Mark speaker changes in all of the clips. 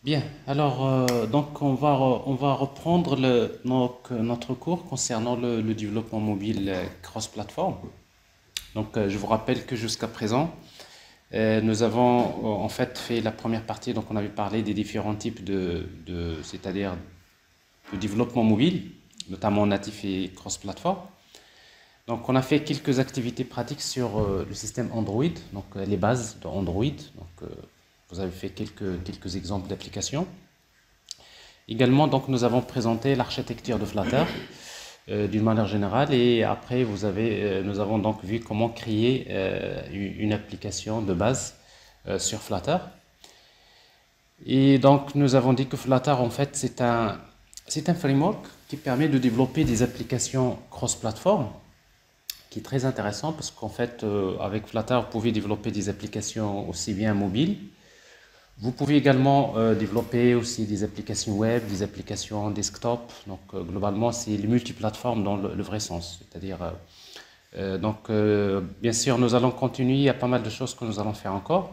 Speaker 1: Bien, alors donc on va reprendre notre cours concernant le développement mobile cross-platform. Donc je vous rappelle que jusqu'à présent, nous avons en fait fait la première partie, donc on avait parlé des différents types c'est-à-dire de développement mobile, notamment natif et cross-platform. Donc on a fait quelques activités pratiques sur le système Android, donc les bases de Android. Donc vous avez fait quelques exemples d'applications. Également, donc, nous avons présenté l'architecture de Flutter d'une manière générale et après, nous avons donc vu comment créer une application de base sur Flutter. Et donc, nous avons dit que Flutter, en fait, c'est un framework qui permet de développer des applications cross-platform, qui est très intéressant parce qu'en fait, avec Flutter, vous pouvez développer des applications aussi bien mobiles. Vous pouvez également développer aussi des applications web, des applications desktop. Donc globalement, c'est les multiplateformes dans le vrai sens. C'est-à-dire, bien sûr, nous allons continuer. Il y a pas mal de choses que nous allons faire encore.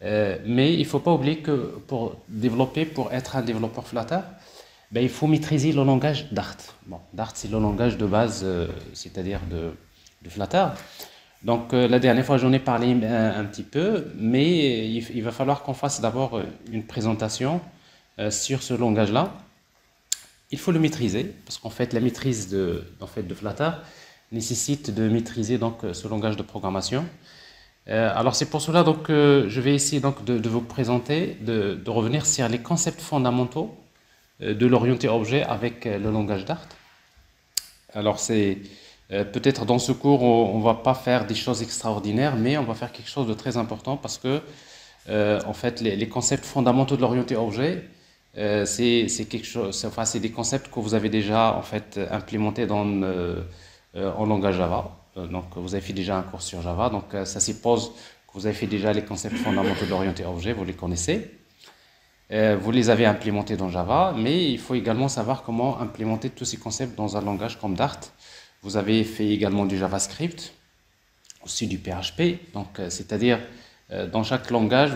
Speaker 1: Mais il ne faut pas oublier que pour développer, pour être un développeur Flutter, ben, il faut maîtriser le langage Dart. Bon, Dart, c'est le langage de base, c'est-à-dire de Flutter. Donc la dernière fois j'en ai parlé un petit peu, mais il va falloir qu'on fasse d'abord une présentation sur ce langage-là. Il faut le maîtriser, parce qu'en fait la maîtrise de Flutter nécessite de maîtriser donc ce langage de programmation. Alors c'est pour cela donc je vais essayer donc de vous présenter, de revenir sur les concepts fondamentaux de l'orienté objet avec le langage Dart. Alors c'est peut-être dans ce cours on va pas faire des choses extraordinaires, mais on va faire quelque chose de très important parce que en fait les concepts fondamentaux de l'orienté objet c'est quelque chose, enfin c'est des concepts que vous avez déjà en fait implémentés en langage Java. Donc vous avez fait déjà un cours sur Java, donc ça suppose que vous avez fait déjà les concepts fondamentaux de l'orienté objet, vous les connaissez. Vous les avez implémentés dans Java, mais il faut également savoir comment implémenter tous ces concepts dans un langage comme Dart. Vous avez fait également du JavaScript, aussi du PHP, donc c'est-à-dire dans chaque langage,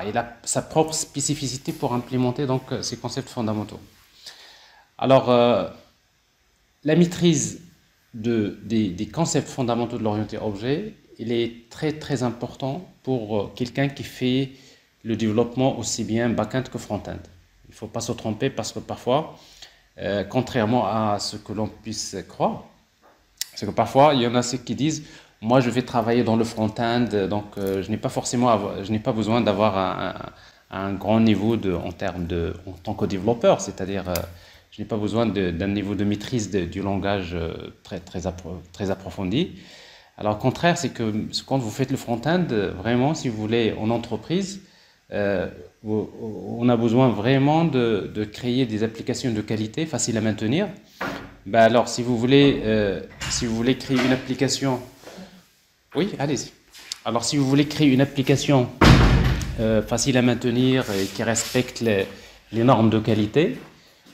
Speaker 1: il a sa propre spécificité pour implémenter donc ces concepts fondamentaux. Alors, la maîtrise des concepts fondamentaux de l'orienté objet, il est très très important pour quelqu'un qui fait le développement aussi bien back-end que front-end. Il ne faut pas se tromper parce que parfois, contrairement à ce que l'on puisse croire, c'est que parfois il y en a ceux qui disent moi je vais travailler dans le front-end, donc je n'ai pas besoin d'avoir un grand niveau en tant que développeur, c'est-à-dire je n'ai pas besoin d'un niveau de maîtrise du langage très approfondi. Alors, au contraire, c'est que quand vous faites le front-end, vraiment, si vous voulez, en entreprise, euh, on a besoin vraiment de créer des applications de qualité, faciles à maintenir. Ben alors, si vous voulez créer une application, oui, allez-y. Alors, si vous voulez créer une application facile à maintenir et qui respecte les normes de qualité,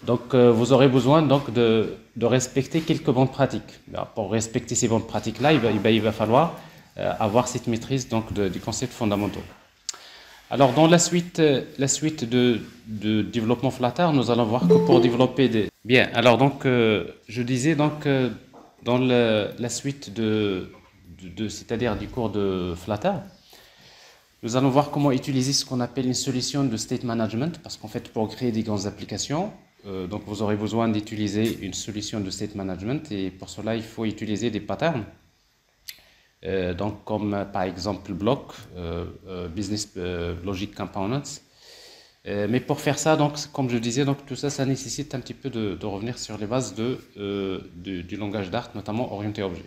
Speaker 1: donc, vous aurez besoin donc de respecter quelques bonnes pratiques. Alors, pour respecter ces bonnes pratiques-là, il va falloir avoir cette maîtrise donc des concepts fondamentaux. Alors, dans la suite de développement Flutter, nous allons voir que pour développer des... Bien, alors donc, je disais donc, dans la suite c'est-à-dire du cours de Flutter, nous allons voir comment utiliser ce qu'on appelle une solution de state management, parce qu'en fait, pour créer des grandes applications, donc vous aurez besoin d'utiliser une solution de state management, et pour cela, il faut utiliser des patterns, donc comme par exemple Block, Business Logic Components. Mais pour faire ça, donc, comme je disais, donc, tout ça, ça nécessite un petit peu de revenir sur les bases du langage Dart, notamment orienté objet.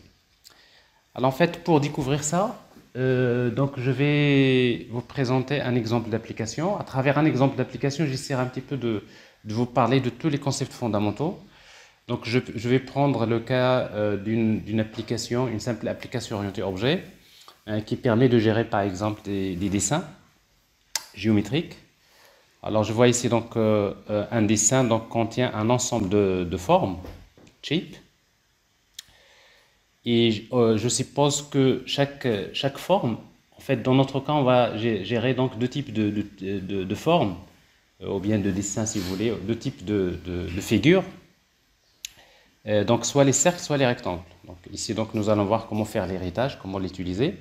Speaker 1: Alors en fait, pour découvrir ça, donc je vais vous présenter un exemple d'application. À travers un exemple d'application, j'essaierai un petit peu de vous parler de tous les concepts fondamentaux. Donc je vais prendre le cas d'une application, une simple application orientée objet, qui permet de gérer par exemple des dessins géométriques. Alors je vois ici donc un dessin donc, contient un ensemble de formes, shape. Et je suppose que chaque forme, en fait, dans notre cas, on va gérer donc deux types de formes. ou bien de dessin si vous voulez, deux types de figures. Donc soit les cercles, soit les rectangles. Donc, ici, donc, nous allons voir comment faire l'héritage, comment l'utiliser.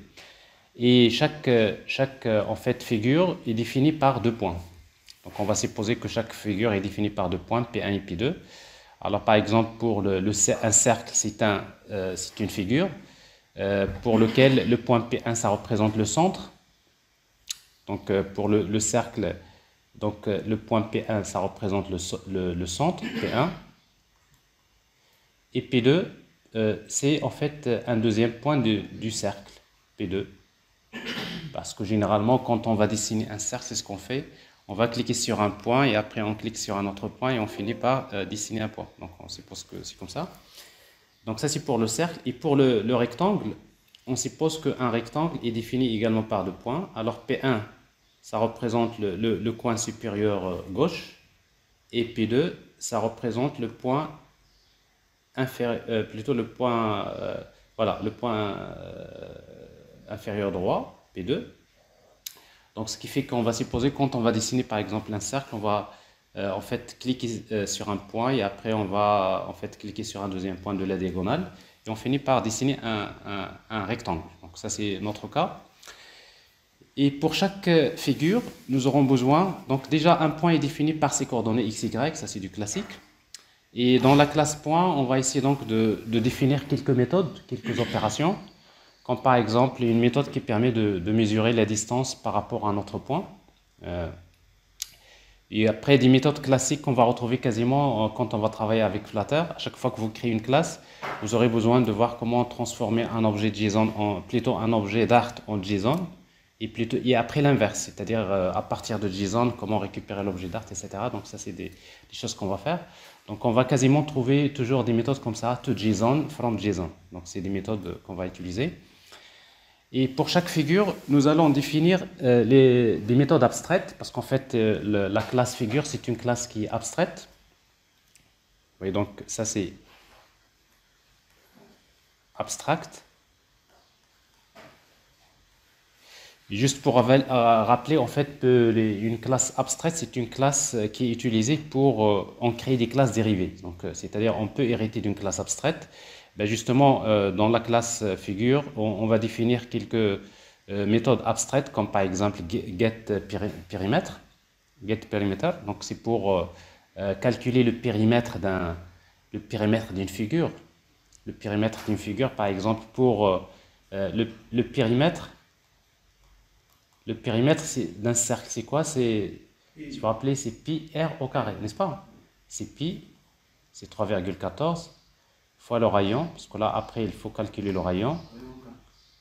Speaker 1: Et chaque en fait, figure est définie par deux points. Donc on va supposer que chaque figure est définie par deux points, P1 et P2. Alors par exemple, pour un cercle, c'est une figure pour lequel le point P1, ça représente le centre. Donc pour le cercle, donc, le point P1, ça représente le centre, P1. Et P2, c'est en fait un deuxième point du cercle, P2. Parce que généralement, quand on va dessiner un cercle, c'est ce qu'on fait. On va cliquer sur un point et après on clique sur un autre point et on finit par dessiner un point. Donc on suppose que c'est comme ça. Donc ça c'est pour le cercle. Et pour le rectangle, on suppose qu'un rectangle est défini également par deux points. Alors P1, ça représente le coin supérieur gauche. Et P2, ça représente le point inférieur, plutôt le point, voilà, le point inférieur droit, P2. Donc, ce qui fait qu'on va supposer, quand on va dessiner par exemple un cercle, on va en fait cliquer sur un point et après on va en fait cliquer sur un deuxième point de la diagonale et on finit par dessiner un rectangle. Donc, ça c'est notre cas. Et pour chaque figure, nous aurons besoin, donc déjà un point est défini par ses coordonnées x, y, ça c'est du classique. Et dans la classe point, on va essayer donc de définir quelques méthodes, quelques opérations. Comme par exemple une méthode qui permet de mesurer la distance par rapport à un autre point. Et après des méthodes classiques qu'on va retrouver quasiment quand on va travailler avec Flutter. À chaque fois que vous créez une classe, vous aurez besoin de voir comment transformer un objet JSON plutôt un objet Dart en JSON. Et après l'inverse, c'est-à-dire à partir de JSON, comment récupérer l'objet Dart, etc. Donc ça c'est des choses qu'on va faire. Donc on va quasiment trouver toujours des méthodes comme ça, to JSON, from JSON. Donc c'est des méthodes qu'on va utiliser. Et pour chaque figure, nous allons définir des méthodes abstraites, parce qu'en fait, la classe figure, c'est une classe qui est abstraite. Vous voyez, donc ça c'est abstract. Et juste pour rappeler, en fait, une classe abstraite, c'est une classe qui est utilisée pour en créer des classes dérivées. Donc, c'est-à-dire, on peut hériter d'une classe abstraite. Ben justement, dans la classe figure, on va définir quelques méthodes abstraites, comme par exemple getPerimeter. Donc, c'est pour calculer le périmètre d'une figure. Le périmètre d'une figure, par exemple, pour le périmètre. Le périmètre d'un cercle, c'est quoi? Si vous vous rappelez, c'est pi r au carré, n'est-ce pas? C'est pi, c'est 3,14 fois le rayon, parce que là, après, il faut calculer le rayon,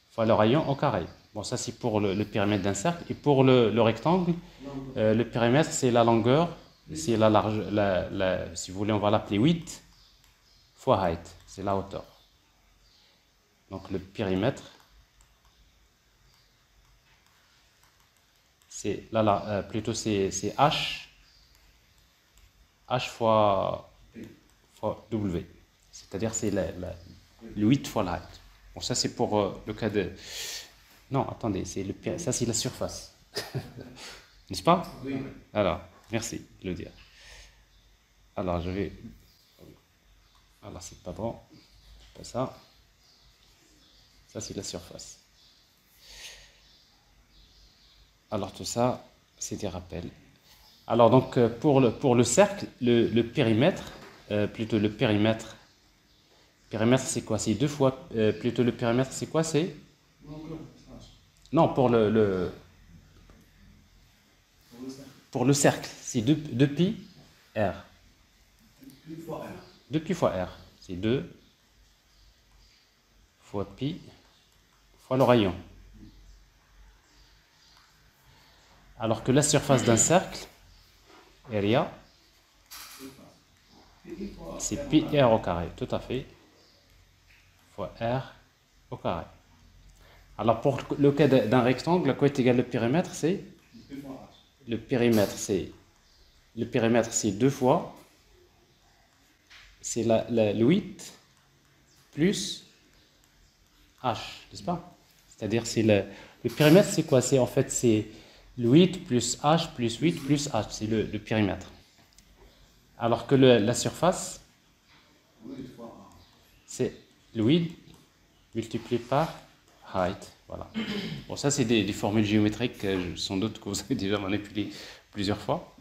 Speaker 1: fois le rayon au carré. Bon, ça, c'est pour le périmètre d'un cercle. Et pour le rectangle, le périmètre, c'est la longueur, c'est la large, si vous voulez, on va l'appeler width fois height, c'est la hauteur. Donc, le périmètre, c'est là, plutôt c'est H fois W. C'est-à-dire c'est le 8 fois la height. Bon, ça c'est pour le cas de... Non, attendez, ça c'est la surface. N'est-ce pas? Oui. Alors, merci de le dire. Alors, je vais... Alors, c'est pas bon. Pas ça. Ça c'est la surface. Alors tout ça, c'est des rappels. Alors donc pour le cercle, le périmètre, plutôt le périmètre c'est quoi? C'est deux fois, plutôt le périmètre c'est quoi? C'est non, pour le cercle, c'est 2 pi r. 2 pi fois r, c'est 2 fois pi fois le rayon. Alors que la surface d'un cercle, area, c'est pi r au carré, tout à fait, fois r au carré. Alors pour le cas d'un rectangle, à quoi est égal le périmètre? C'est le périmètre, c'est 2 fois, c'est le 8 plus h, n'est-ce pas? C'est-à-dire c'est le périmètre, c'est quoi? C'est en fait c'est Le 8 plus h plus 8 plus h, c'est le périmètre. Alors que la surface, c'est le width multiplié par height. Voilà. Bon, ça, c'est des formules géométriques, sans doute que vous avez déjà manipulées plusieurs fois.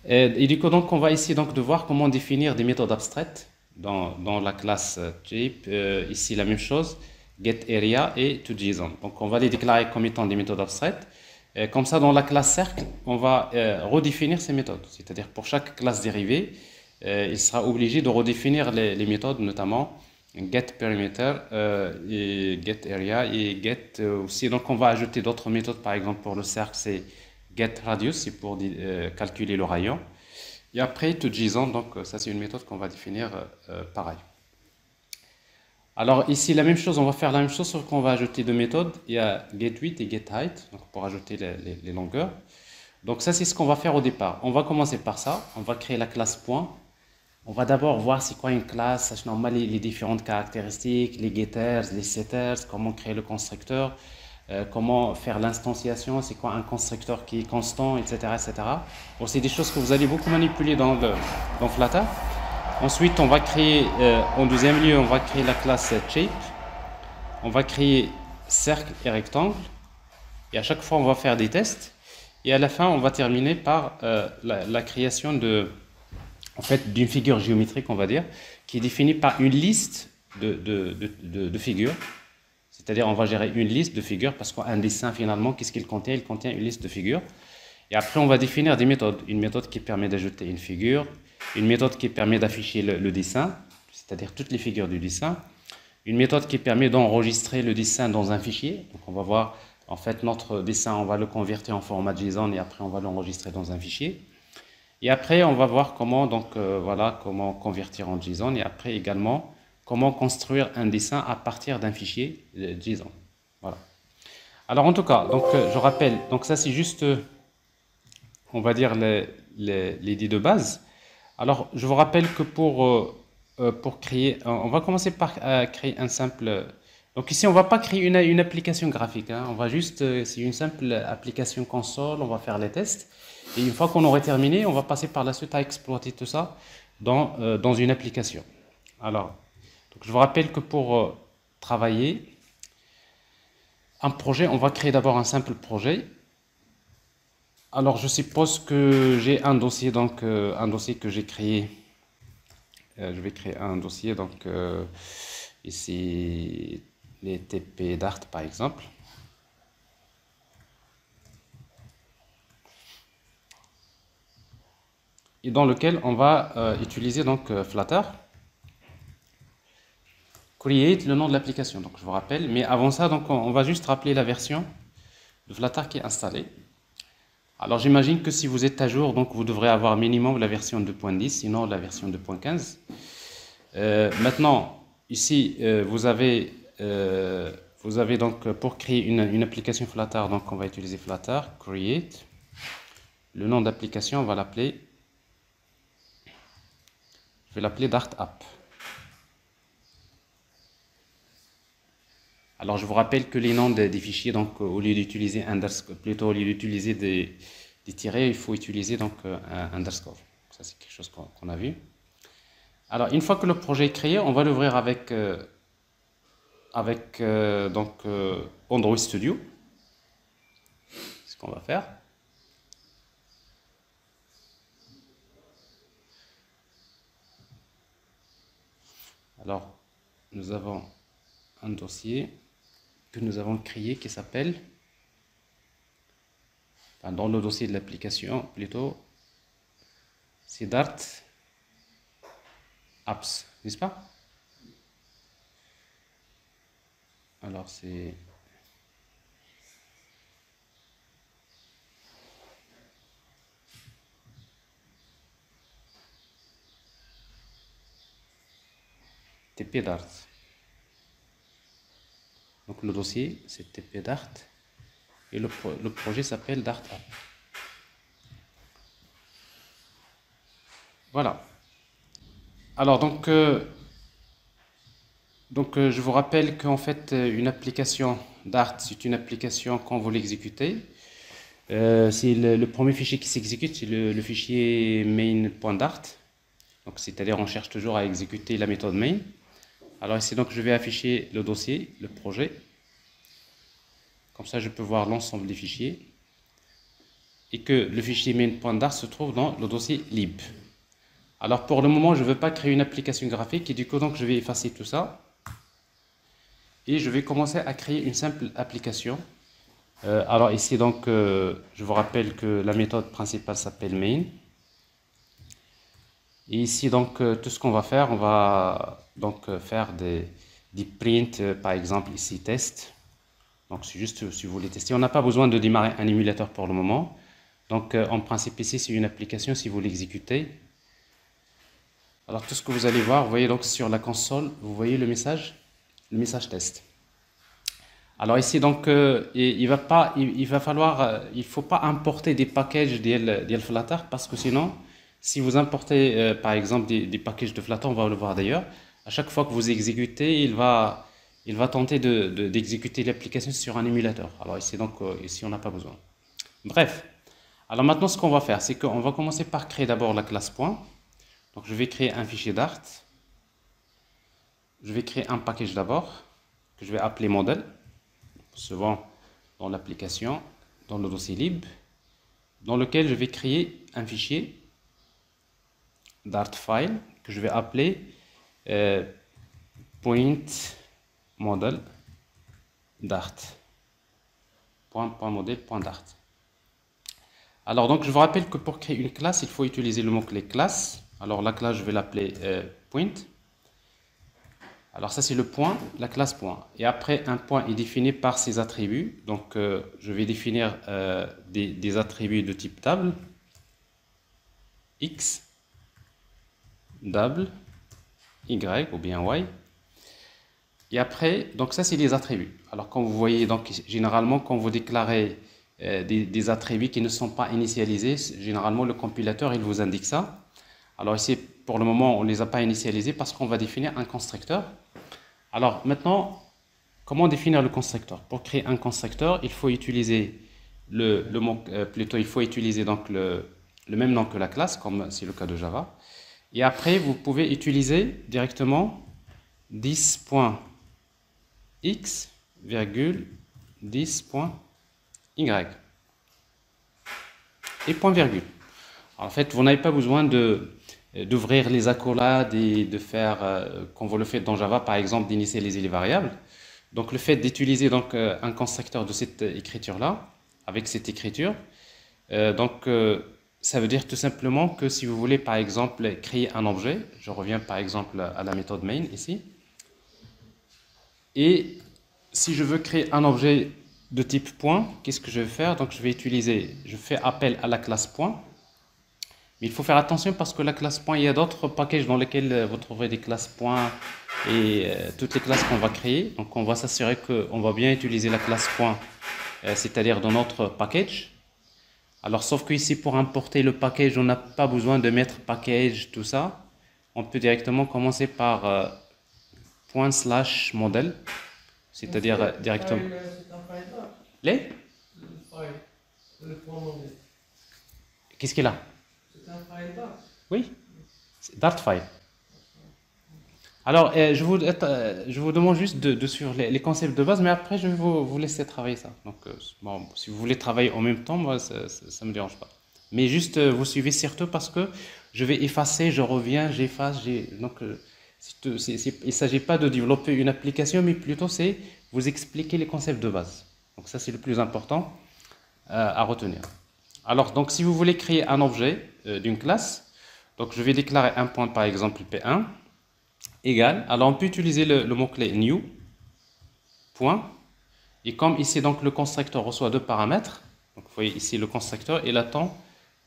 Speaker 1: Et du coup, donc, on va essayer donc, de voir comment définir des méthodes abstraites dans la classe shape. Ici, la même chose, getArea et toJSON. Donc, on va les déclarer comme étant des méthodes abstraites. Comme ça, dans la classe cercle, on va redéfinir ces méthodes. C'est-à-dire, pour chaque classe dérivée, il sera obligé de redéfinir les méthodes, notamment getPerimeter, et getArea et get aussi. Donc, on va ajouter d'autres méthodes. Par exemple, pour le cercle, c'est getRadius, c'est pour calculer le rayon. Et après, toJSON, donc ça, c'est une méthode qu'on va définir pareil. Alors ici, la même chose, on va faire la même chose, sauf qu'on va ajouter deux méthodes. Il y a getWidth et getHeight, donc pour ajouter les longueurs. Donc ça, c'est ce qu'on va faire au départ. On va commencer par ça. On va créer la classe point. On va d'abord voir c'est quoi une classe, sachant les différentes caractéristiques, les getters, les setters, comment créer le constructeur, comment faire l'instanciation, c'est quoi un constructeur qui est constant, etc. etc. Bon, c'est des choses que vous allez beaucoup manipuler dans Flutter. Ensuite, on va créer, en deuxième lieu, on va créer la classe shape. On va créer cercle et rectangle. Et à chaque fois, on va faire des tests. Et à la fin, on va terminer par la création d'une figure géométrique, on va dire, qui est définie par une liste de figures. C'est-à-dire, on va gérer une liste de figures parce qu'un dessin, finalement, qu'est-ce qu'il contient? Il contient une liste de figures. Et après, on va définir des méthodes. Une méthode qui permet d'ajouter une figure, une méthode qui permet d'afficher le dessin, c'est-à-dire toutes les figures du dessin, une méthode qui permet d'enregistrer le dessin dans un fichier. Donc, on va voir, en fait, notre dessin, on va le convertir en format JSON et après, on va l'enregistrer dans un fichier. Et après, on va voir comment, comment convertir en JSON et après également, comment construire un dessin à partir d'un fichier JSON. Voilà. Alors, en tout cas, donc, je rappelle, donc ça, c'est juste, on va dire, l'idée de base. Alors, je vous rappelle que pour créer, on va commencer par créer un simple. Donc ici, on ne va pas créer une application graphique. Hein, on va juste, c'est une simple application console, on va faire les tests. Et une fois qu'on aurait terminé, on va passer par la suite à exploiter tout ça dans une application. Alors, donc je vous rappelle que pour travailler un projet, on va créer d'abord un simple projet. Alors, je suppose que j'ai un dossier, donc un dossier que j'ai créé. Je vais créer un dossier, donc ici les TP Dart par exemple. Et dans lequel on va utiliser donc Flutter. Create le nom de l'application, donc je vous rappelle. Mais avant ça, donc on va juste rappeler la version de Flutter qui est installée. Alors j'imagine que si vous êtes à jour, donc vous devrez avoir minimum la version 2.10, sinon la version 2.15. Maintenant, ici, vous avez donc pour créer une application Flutter, donc on va utiliser Flutter, create. Le nom d'application, on va l'appeler, je vais l'appeler Dart App. Alors je vous rappelle que les noms des fichiers, donc au lieu d'utiliser underscore, plutôt au lieu d'utiliser des tirets, il faut utiliser donc un underscore. Ça c'est quelque chose qu'on a vu. Alors une fois que le projet est créé, on va l'ouvrir avec Android Studio. C'est ce qu'on va faire. Alors nous avons un dossier que nous avons créé qui s'appelle, dans le dossier de l'application plutôt, c'est Dart Apps, n'est-ce pas? Alors c'est TP Dart. Donc le dossier c'est TP Dart et le projet s'appelle Dart App. Voilà. Alors donc je vous rappelle qu'en fait une application Dart c'est une application quand vous l'exécutez, C'est le premier fichier qui s'exécute, c'est le fichier main.dart. Donc, c'est-à-dire on cherche toujours à exécuter la méthode main. Alors ici, donc, je vais afficher le dossier, le projet. Comme ça, je peux voir l'ensemble des fichiers. Et que le fichier main.dart se trouve dans le dossier lib. Alors, pour le moment, je ne veux pas créer une application graphique et du coup, donc, je vais effacer tout ça. Et je vais commencer à créer une simple application. Alors ici, donc, je vous rappelle que la méthode principale s'appelle main. Et ici, donc, tout ce qu'on va faire, on va donc faire des prints, par exemple, ici, test. Donc, c'est juste si vous voulez tester. On n'a pas besoin de démarrer un émulateur pour le moment. Donc, en principe, ici, c'est une application si vous l'exécutez. Alors, tout ce que vous allez voir, vous voyez donc sur la console, vous voyez le message test. Alors ici, donc, il faut pas importer des packages de Flutter parce que sinon, si vous importez, par exemple, des packages de Flutter, on va le voir d'ailleurs, à chaque fois que vous exécutez, il va tenter d'exécuter l'application sur un émulateur. Alors ici, donc, ici, on n'a pas besoin. Bref. Alors maintenant, ce qu'on va faire, c'est qu'on va commencer par créer d'abord la classe point. Donc, je vais créer un fichier Dart. Je vais créer un package d'abord, que je vais appeler model. Souvent dans l'application, dans le dossier lib, dans lequel je vais créer un fichier Dart file que je vais appeler point model Dart. .model.dart. Alors donc je vous rappelle que pour créer une classe, il faut utiliser le mot-clé classe. Alors la classe, je vais l'appeler point. Alors ça c'est le point, la classe point. Et après, un point est défini par ses attributs. Donc je vais définir des attributs de type table, x, double, y ou bien y. Et après, donc ça c'est les attributs. Alors comme vous voyez, donc généralement quand vous déclarez des attributs qui ne sont pas initialisés, généralement le compilateur il vous indique ça. Alors ici pour le moment on ne les a pas initialisés parce qu'on va définir un constructeur. Alors maintenant, comment définir le constructeur? Pour créer un constructeur, il faut utiliser il faut utiliser donc le même nom que la classe, comme c'est le cas de Java. Et après, vous pouvez utiliser directement 10.x, 10.y et point virgule. En fait, vous n'avez pas besoin d'ouvrir les accolades et de faire, comme vous le faites dans Java, par exemple, d'initialiser les variables. Donc, le fait d'utiliser donc un constructeur de cette écriture-là, avec cette écriture, ça veut dire tout simplement que si vous voulez, par exemple, créer un objet, je reviens par exemple à la méthode main ici, et si je veux créer un objet de type point, qu'est-ce que je vais faire? Donc, je fais appel à la classe point. Mais il faut faire attention parce que la classe point, il y a d'autres packages dans lesquels vous trouverez des classes point et toutes les classes qu'on va créer. Donc on va s'assurer qu'on va bien utiliser la classe point, c'est-à-dire dans notre package. Alors sauf que ici pour importer le package, on n'a pas besoin de mettre package, tout ça. On peut directement commencer par point slash model, c'est-à-dire directement... Les? Qu'est-ce qu'il a? Oui, Dart file. Alors, je vous demande juste de suivre les concepts de base, mais après, je vais vous laisser travailler ça. Donc, bon, si vous voulez travailler en même temps, moi, ça ne me dérange pas. Mais juste, vous suivez surtout parce que je vais effacer, je reviens, j'efface. Donc, il ne s'agit pas de développer une application, mais plutôt c'est vous expliquer les concepts de base. Donc, ça, c'est le plus important à retenir. Alors, donc, si vous voulez créer un objet d'une classe, donc je vais déclarer un point, par exemple P1, égal. Alors, on peut utiliser le mot-clé new, point. Et comme ici, donc, le constructeur reçoit deux paramètres, donc vous voyez ici le constructeur, il attend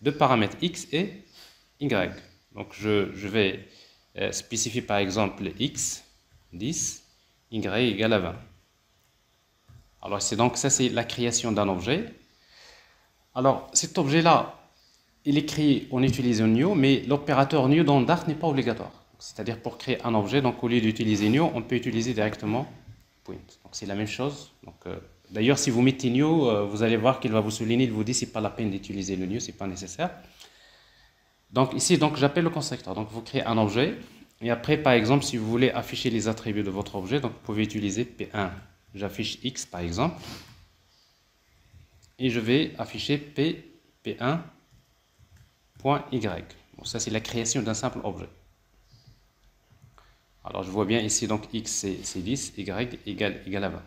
Speaker 1: deux paramètres x et y. Donc, je vais spécifier par exemple x, 10, y égale à 20. Alors, donc, ça, c'est la création d'un objet. Alors, cet objet-là, il est créé en utilisant new, mais l'opérateur new dans Dart n'est pas obligatoire. C'est-à-dire pour créer un objet, donc au lieu d'utiliser new, on peut utiliser directement point. Donc c'est la même chose. Donc D'ailleurs, si vous mettez new, vous allez voir qu'il va vous souligner, il vous dit c'est pas la peine d'utiliser le new, c'est pas nécessaire. Donc ici, donc j'appelle le constructeur. Donc vous créez un objet et après, par exemple, si vous voulez afficher les attributs de votre objet, donc vous pouvez utiliser P1. J'affiche X par exemple et je vais afficher P1.Y. Bon, ça c'est la création d'un simple objet. Alors je vois bien ici donc X c'est 10, Y égale à 20.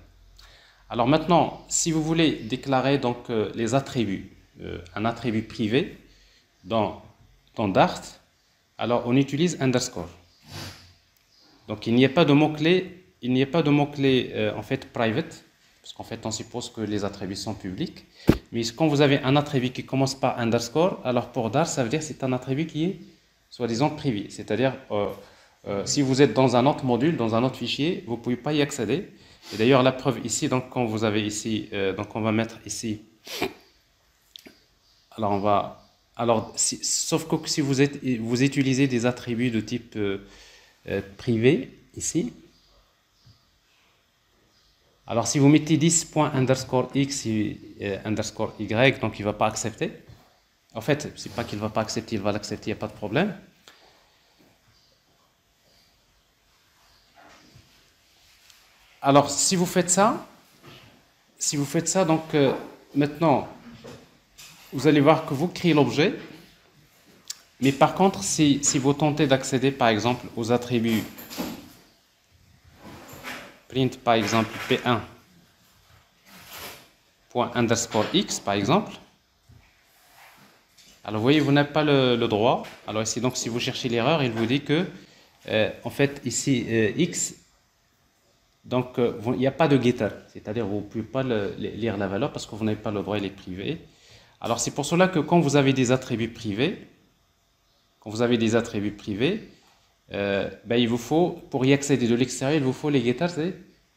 Speaker 1: Alors maintenant, si vous voulez déclarer donc les attributs, un attribut privé dans Dart, alors on utilise underscore. Donc il n'y a pas de mot-clé, en fait private, parce qu'en fait on suppose que les attributs sont publics. Mais quand vous avez un attribut qui commence par underscore, alors pour Dart, ça veut dire que c'est un attribut qui est soi-disant privé. C'est-à-dire, si vous êtes dans un autre module, dans un autre fichier, vous ne pouvez pas y accéder. Et d'ailleurs, la preuve ici, donc quand vous avez ici, donc on va mettre ici, sauf que si vous utilisez des attributs de type privé, ici, alors si vous mettez 10._x underscore y, donc il ne va pas accepter. En fait, c'est pas qu'il ne va pas accepter, il va l'accepter, il n'y a pas de problème. Alors, si vous faites ça, donc maintenant, vous allez voir que vous créez l'objet, mais par contre, si vous tentez d'accéder, par exemple, aux attributs print, par exemple, P1._x, par exemple, alors vous voyez, vous n'avez pas le droit. Alors ici, donc, si vous cherchez l'erreur, il vous dit que, en fait, ici, x, donc, il n'y a pas de getter, c'est-à-dire vous ne pouvez pas lire la valeur parce que vous n'avez pas le droit, il est privé. Alors, c'est pour cela que quand vous avez des attributs privés, ben, il vous faut, pour y accéder de l'extérieur, il vous faut les getters et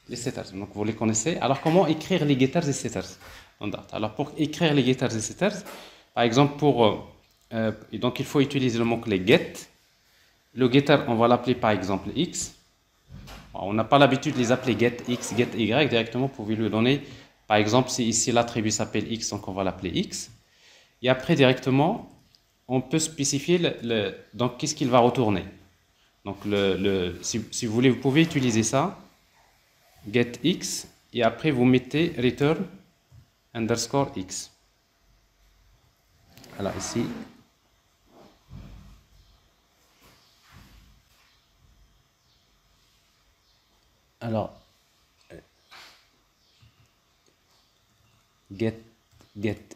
Speaker 1: les setters. Donc, vous les connaissez. Alors, comment écrire les getters et setters dans Dart? Alors, pour écrire les getters et setters, par exemple, donc il faut utiliser le mot-clé get. Le getter, on va l'appeler par exemple x. On n'a pas l'habitude de les appeler get x, get y directement. Vous pouvez lui donner, par exemple, si ici l'attribut s'appelle x, donc on va l'appeler x. Et après, directement, on peut spécifier donc qu'est-ce qu'il va retourner. Donc, si vous voulez, vous pouvez utiliser ça, get x, et après vous mettez return underscore x. Alors ici, alors get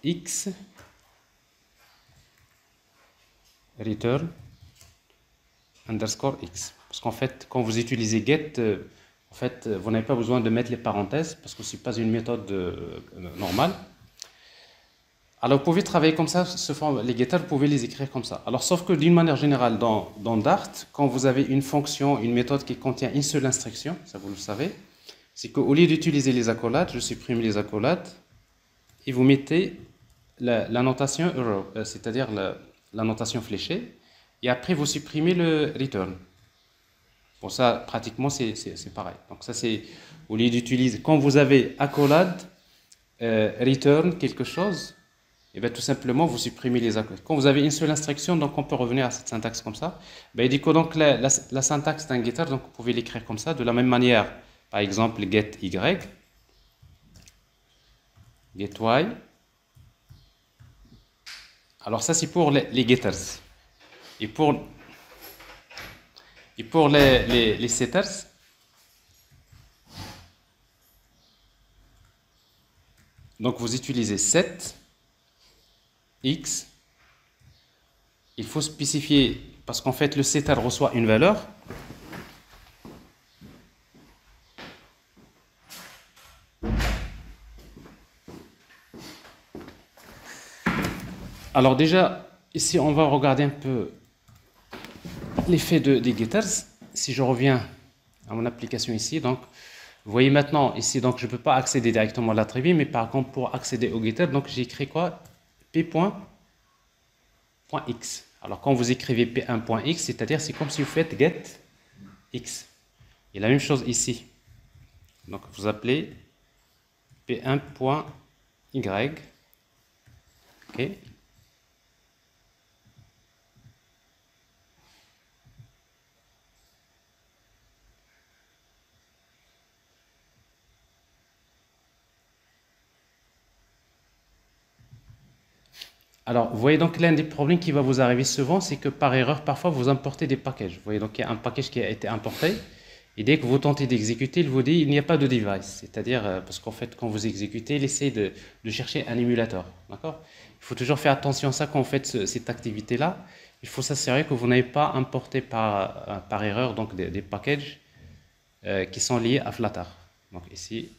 Speaker 1: x return underscore x. Parce qu'en fait, quand vous utilisez get, en fait, vous n'avez pas besoin de mettre les parenthèses parce que ce n'est pas une méthode normale. Alors, vous pouvez travailler comme ça, les getters, vous pouvez les écrire comme ça. Alors, sauf que d'une manière générale, dans Dart, quand vous avez une fonction, une méthode qui contient une seule instruction, ça vous le savez, c'est qu'au lieu d'utiliser les accolades, je supprime les accolades et vous mettez la notation arrow, c'est-à-dire la notation fléchée, et après vous supprimez le return. Bon, ça, pratiquement, c'est pareil. Donc, ça, c'est au lieu d'utiliser, quand vous avez accolade, return quelque chose, et bien tout simplement vous supprimez les accolades. Quand vous avez une seule instruction, donc on peut revenir à cette syntaxe comme ça. Ben, du coup, donc la syntaxe d'un getter, donc vous pouvez l'écrire comme ça, de la même manière. Par exemple, get y, get y. Alors ça, c'est pour les getters. Et pour les setters, donc vous utilisez set x. Il faut spécifier, parce qu'en fait le setter reçoit une valeur. Alors déjà, ici on va regarder un peu l'effet des getters. Si je reviens à mon application ici, donc vous voyez maintenant ici, donc je ne peux pas accéder directement à l'attribut, mais par contre pour accéder au getter, donc j'ai écrit quoi? P.x. Alors quand vous écrivez P1.x, c'est-à-dire c'est comme si vous faites get x. Et la même chose ici. Donc vous appelez P1.y. OK. Alors, vous voyez donc l'un des problèmes qui va vous arriver souvent, c'est que par erreur, parfois, vous importez des packages. Vous voyez donc il y a un package qui a été importé, et dès que vous tentez d'exécuter, il vous dit il n'y a pas de device. C'est-à-dire, parce qu'en fait, quand vous exécutez, il essaie de chercher un émulateur. D'accord? Il faut toujours faire attention à ça quand vous faites cette activité-là. Il faut s'assurer que vous n'avez pas importé par erreur donc des packages qui sont liés à Flutter. Donc ici,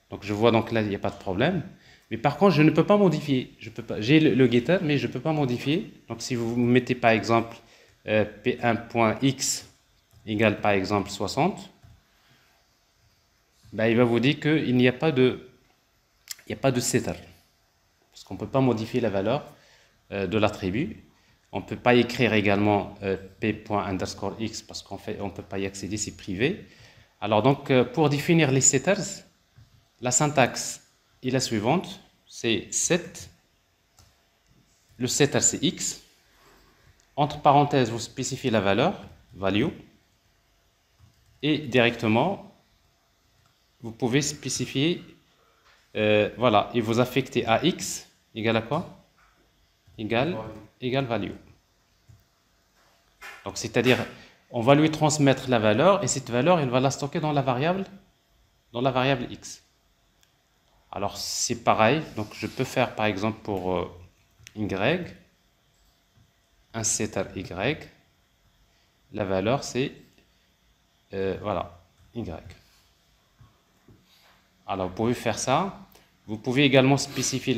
Speaker 1: donc je vois donc là, il n'y a pas de problème. Mais par contre, je ne peux pas modifier. Je peux pas. J'ai le getter, mais je ne peux pas modifier. Donc, si vous mettez par exemple p1.x égale par exemple 60, ben, il va vous dire qu'il n'y a pas de, setter. Parce qu'on ne peut pas modifier la valeur de l'attribut. On ne peut pas écrire également p._x parce qu'en fait, on ne peut pas y accéder, c'est privé. Alors donc, pour définir les setters, la syntaxe est la suivante, c'est set, le setter c'est x, entre parenthèses vous spécifiez la valeur, value, et directement vous pouvez spécifier, voilà, et vous affectez à x égale à quoi? Égale value. Donc c'est-à-dire, on va lui transmettre la valeur, et cette valeur, il va la stocker dans la variable x. Alors c'est pareil, donc je peux faire par exemple pour y, un setter y, la valeur c'est, voilà, y. Alors vous pouvez faire ça, vous pouvez également spécifier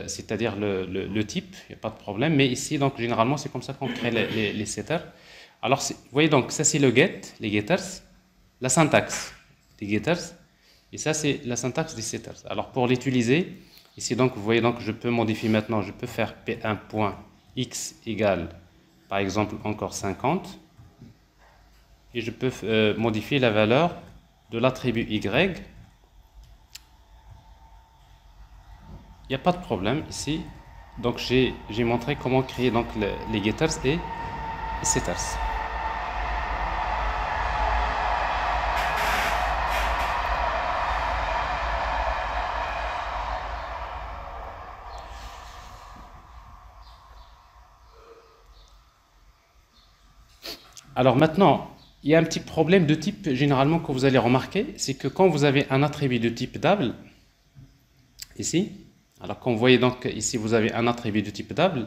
Speaker 1: c'est-à-dire le type, il n'y a pas de problème, mais ici donc généralement c'est comme ça qu'on crée les setters. Alors vous voyez donc ça c'est le get, les getters, la syntaxe des getters. Et ça, c'est la syntaxe des setters. Alors, pour l'utiliser, ici, donc, vous voyez, donc, je peux modifier maintenant, je peux faire p1.x égale, par exemple, encore 50. Et je peux modifier la valeur de l'attribut y. Il n'y a pas de problème ici. Donc, j'ai montré comment créer donc, les getters et les setters. Alors maintenant, il y a un petit problème de type généralement que vous allez remarquer, c'est que quand vous avez un attribut de type double, ici, alors quand vous voyez donc ici vous avez un attribut de type double,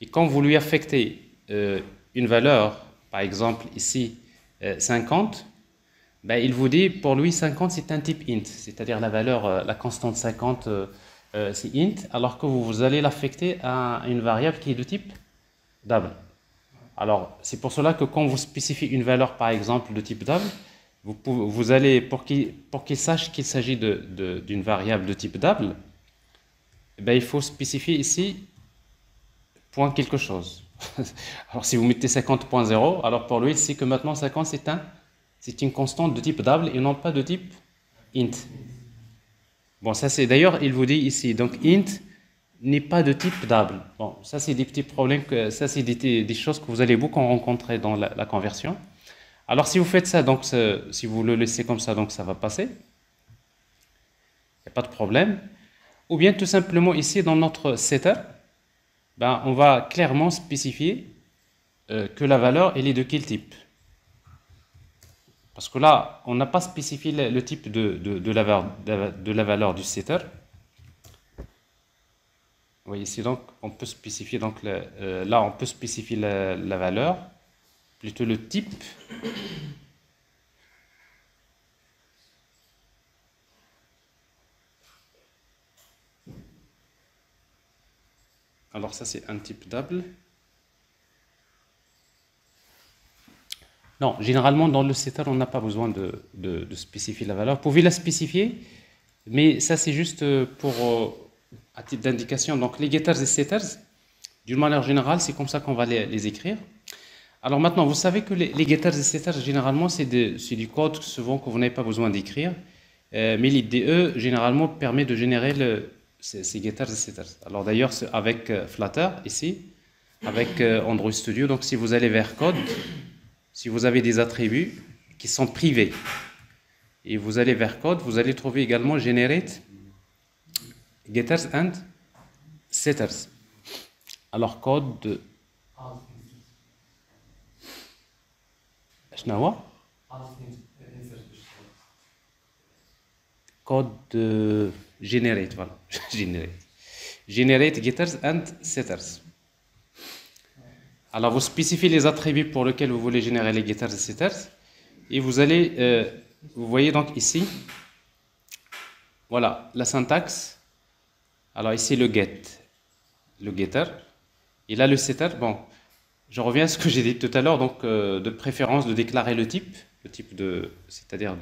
Speaker 1: et quand vous lui affectez une valeur, par exemple ici 50, ben, il vous dit pour lui 50 c'est un type int, c'est-à-dire la valeur, la constante 50 c'est int, alors que vous allez l'affecter à une variable qui est de type double. Alors, c'est pour cela que quand vous spécifiez une valeur, par exemple, de type double, vous allez, pour qu'il sache qu'il s'agit d'une variable de type double, eh bien, il faut spécifier ici point quelque chose. Alors, si vous mettez 50.0, alors pour lui, il sait que maintenant 50, c'est une constante de type double et non pas de type int. Bon, ça c'est d'ailleurs, il vous dit ici, donc int n'est pas de type double. Bon, ça c'est des petits problèmes, ça c'est des choses que vous allez beaucoup rencontrer dans la conversion. Alors si vous faites ça, donc si vous le laissez comme ça, donc ça va passer. Il n'y a pas de problème. Ou bien tout simplement ici dans notre setter, ben, on va clairement spécifier que la valeur elle est de quel type. Parce que là, on n'a pas spécifié le type de la valeur du setter. Vous voyez ici, donc, on peut spécifier, donc, là, on peut spécifier la valeur, plutôt le type. Alors, ça, c'est un type double. Non, généralement, dans le setter, on n'a pas besoin de spécifier la valeur. Vous pouvez la spécifier, mais ça, c'est juste pour... à titre d'indication, donc les getters et setters, d'une manière générale, c'est comme ça qu'on va les écrire. Alors maintenant, vous savez que les getters et setters, généralement, c'est du code souvent que vous n'avez pas besoin d'écrire. Mais l'IDE, généralement, permet de générer ces getters et setters. Alors d'ailleurs, avec Flutter, ici, avec Android Studio, donc si vous allez vers code, si vous avez des attributs qui sont privés, et vous allez vers code, vous allez trouver également generate getters and setters. Alors code شنو هو؟ code generate, voilà. Generate getters and setters. Alors vous spécifiez les attributs pour lesquels vous voulez générer les getters et setters, et vous allez, vous voyez donc ici, voilà la syntaxe. Alors ici le get, le getter, et là le setter. Bon, je reviens à ce que j'ai dit tout à l'heure, donc de préférence de déclarer le type c'est-à-dire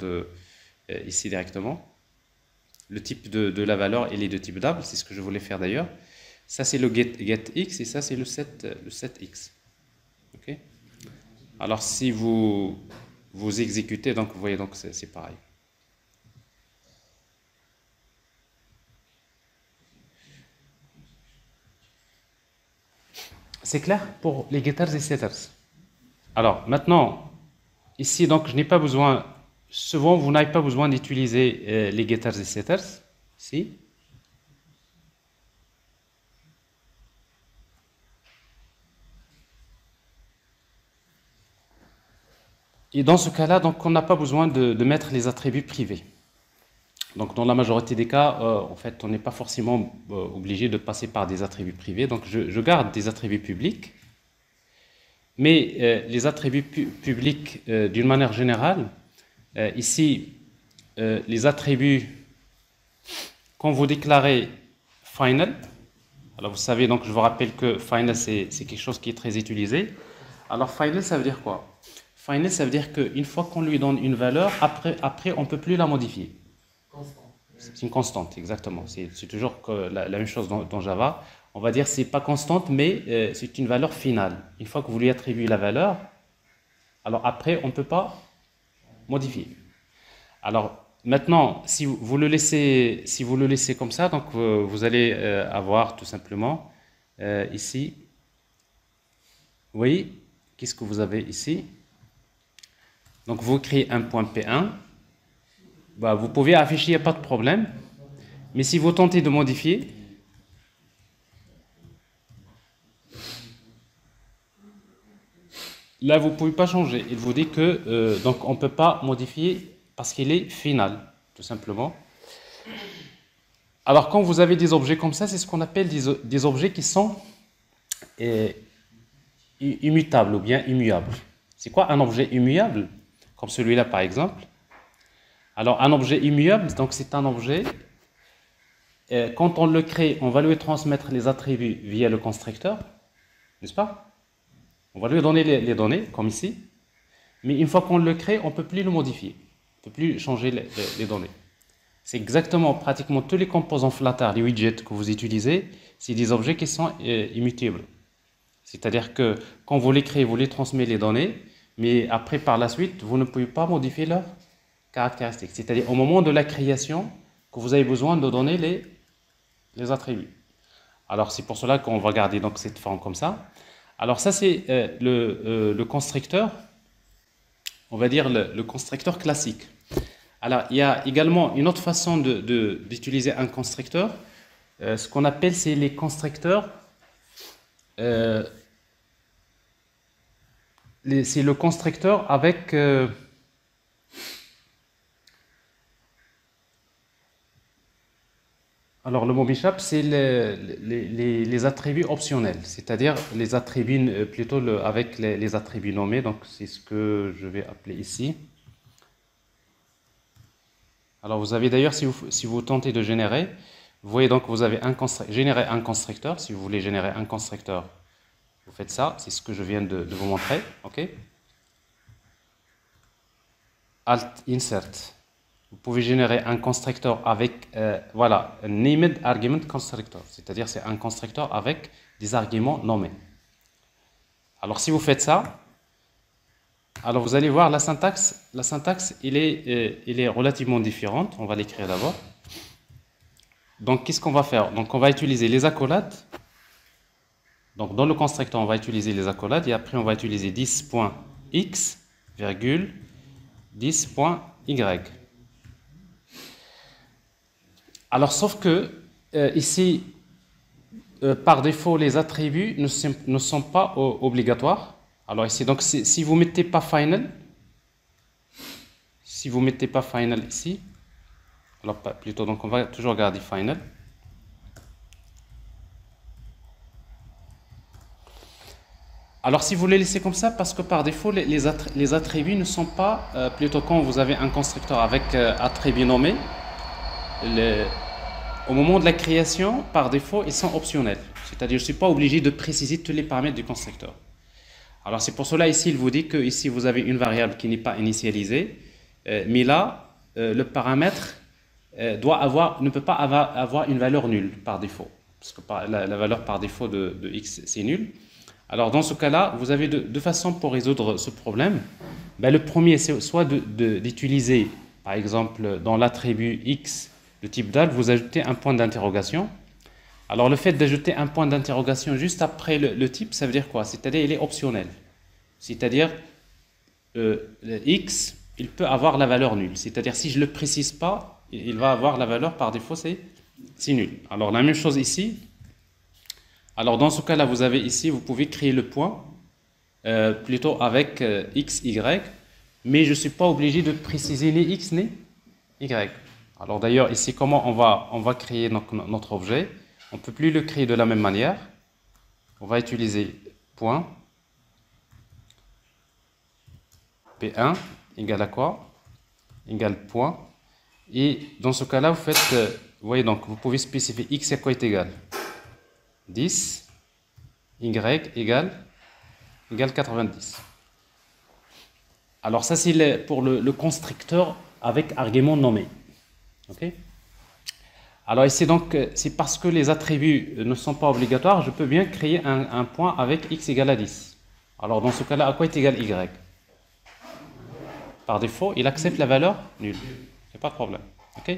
Speaker 1: ici directement, le type de la valeur et les deux types d'able, c'est ce que je voulais faire d'ailleurs. Ça c'est le getX et ça c'est le setX. Ok. Alors si vous exécutez, donc vous voyez, donc c'est pareil. C'est clair pour les getters et setters. Alors maintenant, ici donc je n'ai pas besoin, souvent vous n'avez pas besoin d'utiliser les getters et setters. Si. Et dans ce cas-là, donc on n'a pas besoin de mettre les attributs privés. Donc dans la majorité des cas, en fait, on n'est pas forcément obligé de passer par des attributs privés. Donc je garde des attributs publics, mais les attributs publics, d'une manière générale, ici, les attributs, quand vous déclarez final, alors vous savez, donc je vous rappelle que final c'est quelque chose qui est très utilisé. Alors final, ça veut dire quoi? Final, ça veut dire qu'une fois qu'on lui donne une valeur, après on ne peut plus la modifier. C'est une constante, exactement. C'est toujours la même chose dans Java. On va dire que ce n'est pas constante, mais c'est une valeur finale. Une fois que vous lui attribuez la valeur, alors après, on ne peut pas modifier. Alors maintenant, si vous le laissez comme ça, donc vous allez avoir tout simplement ici, vous voyez, qu'est-ce que vous avez ici? Donc vous créez un point P1. Bah, vous pouvez afficher, il n'y a pas de problème. Mais si vous tentez de modifier, là, vous ne pouvez pas changer. Il vous dit que donc on ne peut pas modifier parce qu'il est final, tout simplement. Alors, quand vous avez des objets comme ça, c'est ce qu'on appelle des objets qui sont immutables ou bien immuables. C'est quoi un objet immuable? Comme celui-là, par exemple. Alors, un objet immuable, donc c'est un objet, quand on le crée, on va lui transmettre les attributs via le constructeur, n'est-ce pas? On va lui donner les données, comme ici, mais une fois qu'on le crée, on ne peut plus le modifier, on ne peut plus changer les données. C'est exactement, pratiquement tous les composants Flutter, les widgets que vous utilisez, c'est des objets qui sont immutables. C'est-à-dire que quand vous les créez, vous les transmettez les données, mais après, par la suite, vous ne pouvez pas modifier leurs caractéristiques. C'est-à-dire au moment de la création que vous avez besoin de donner les attributs. Alors c'est pour cela qu'on va garder donc cette forme comme ça. Alors ça c'est le constructeur, on va dire le constructeur classique. Alors il y a également une autre façon d'utiliser un constructeur, ce qu'on appelle c'est les constructeurs, c'est le constructeur avec alors le mot m'échappe, c'est les attributs optionnels, c'est-à-dire les attributs plutôt avec les attributs nommés, donc c'est ce que je vais appeler ici. Alors vous avez d'ailleurs, si vous tentez de générer, vous voyez donc vous avez générer un constructeur. Si vous voulez générer un constructeur, vous faites ça, c'est ce que je viens de vous montrer, ok? Alt Insert. Vous pouvez générer un constructeur avec, voilà, un named argument constructor, c'est-à-dire c'est un constructeur avec des arguments nommés. Alors si vous faites ça, Alors vous allez voir la syntaxe, il est relativement différente. On va l'écrire d'abord. Donc qu'est-ce qu'on va faire? Donc on va utiliser les accolades. Donc dans le constructeur, on va utiliser les accolades et après on va utiliser 10.x, virgule, 10.y. Alors sauf que ici, par défaut, les attributs ne sont pas obligatoires. Alors ici, donc si vous mettez pas final, ici, alors plutôt, donc on va toujours garder final. Alors si vous les laissez comme ça, parce que par défaut, les attributs ne sont pas, plutôt quand vous avez un constructeur avec attributs nommés, au moment de la création, par défaut, ils sont optionnels. C'est-à-dire, je ne suis pas obligé de préciser tous les paramètres du constructeur. Alors c'est pour cela ici, il vous dit que ici vous avez une variable qui n'est pas initialisée, mais là, le paramètre ne peut pas avoir une valeur nulle par défaut, parce que la valeur par défaut de x c'est nul. Alors dans ce cas-là, vous avez deux façons pour résoudre ce problème. Ben, le premier, c'est soit d'utiliser, par exemple, dans l'attribut x de type DAL, vous ajoutez un point d'interrogation. Alors le fait d'ajouter un point d'interrogation juste après le type, ça veut dire quoi? C'est-à-dire il est optionnel. C'est-à-dire x, il peut avoir la valeur nulle. C'est-à-dire si je ne le précise pas, il va avoir la valeur par défaut, c'est nul. Alors la même chose ici. Alors dans ce cas-là, vous avez ici, vous pouvez créer le point plutôt avec x, y, mais je ne suis pas obligé de préciser ni x ni y. Alors d'ailleurs ici, comment on va créer notre objet? On ne peut plus le créer de la même manière. On va utiliser point P1 égale à quoi? Égale point. Et dans ce cas-là, vous faites, vous voyez donc, vous pouvez spécifier x à quoi est égal? 10, y égale 90. Alors ça c'est pour le constructeur avec argument nommé. Ok? Alors ici donc, c'est parce que les attributs ne sont pas obligatoires, je peux bien créer un point avec x égale à 10. Alors dans ce cas-là, à quoi est égal y? Par défaut, il accepte la valeur nulle. Il n'y a pas de problème. Ok?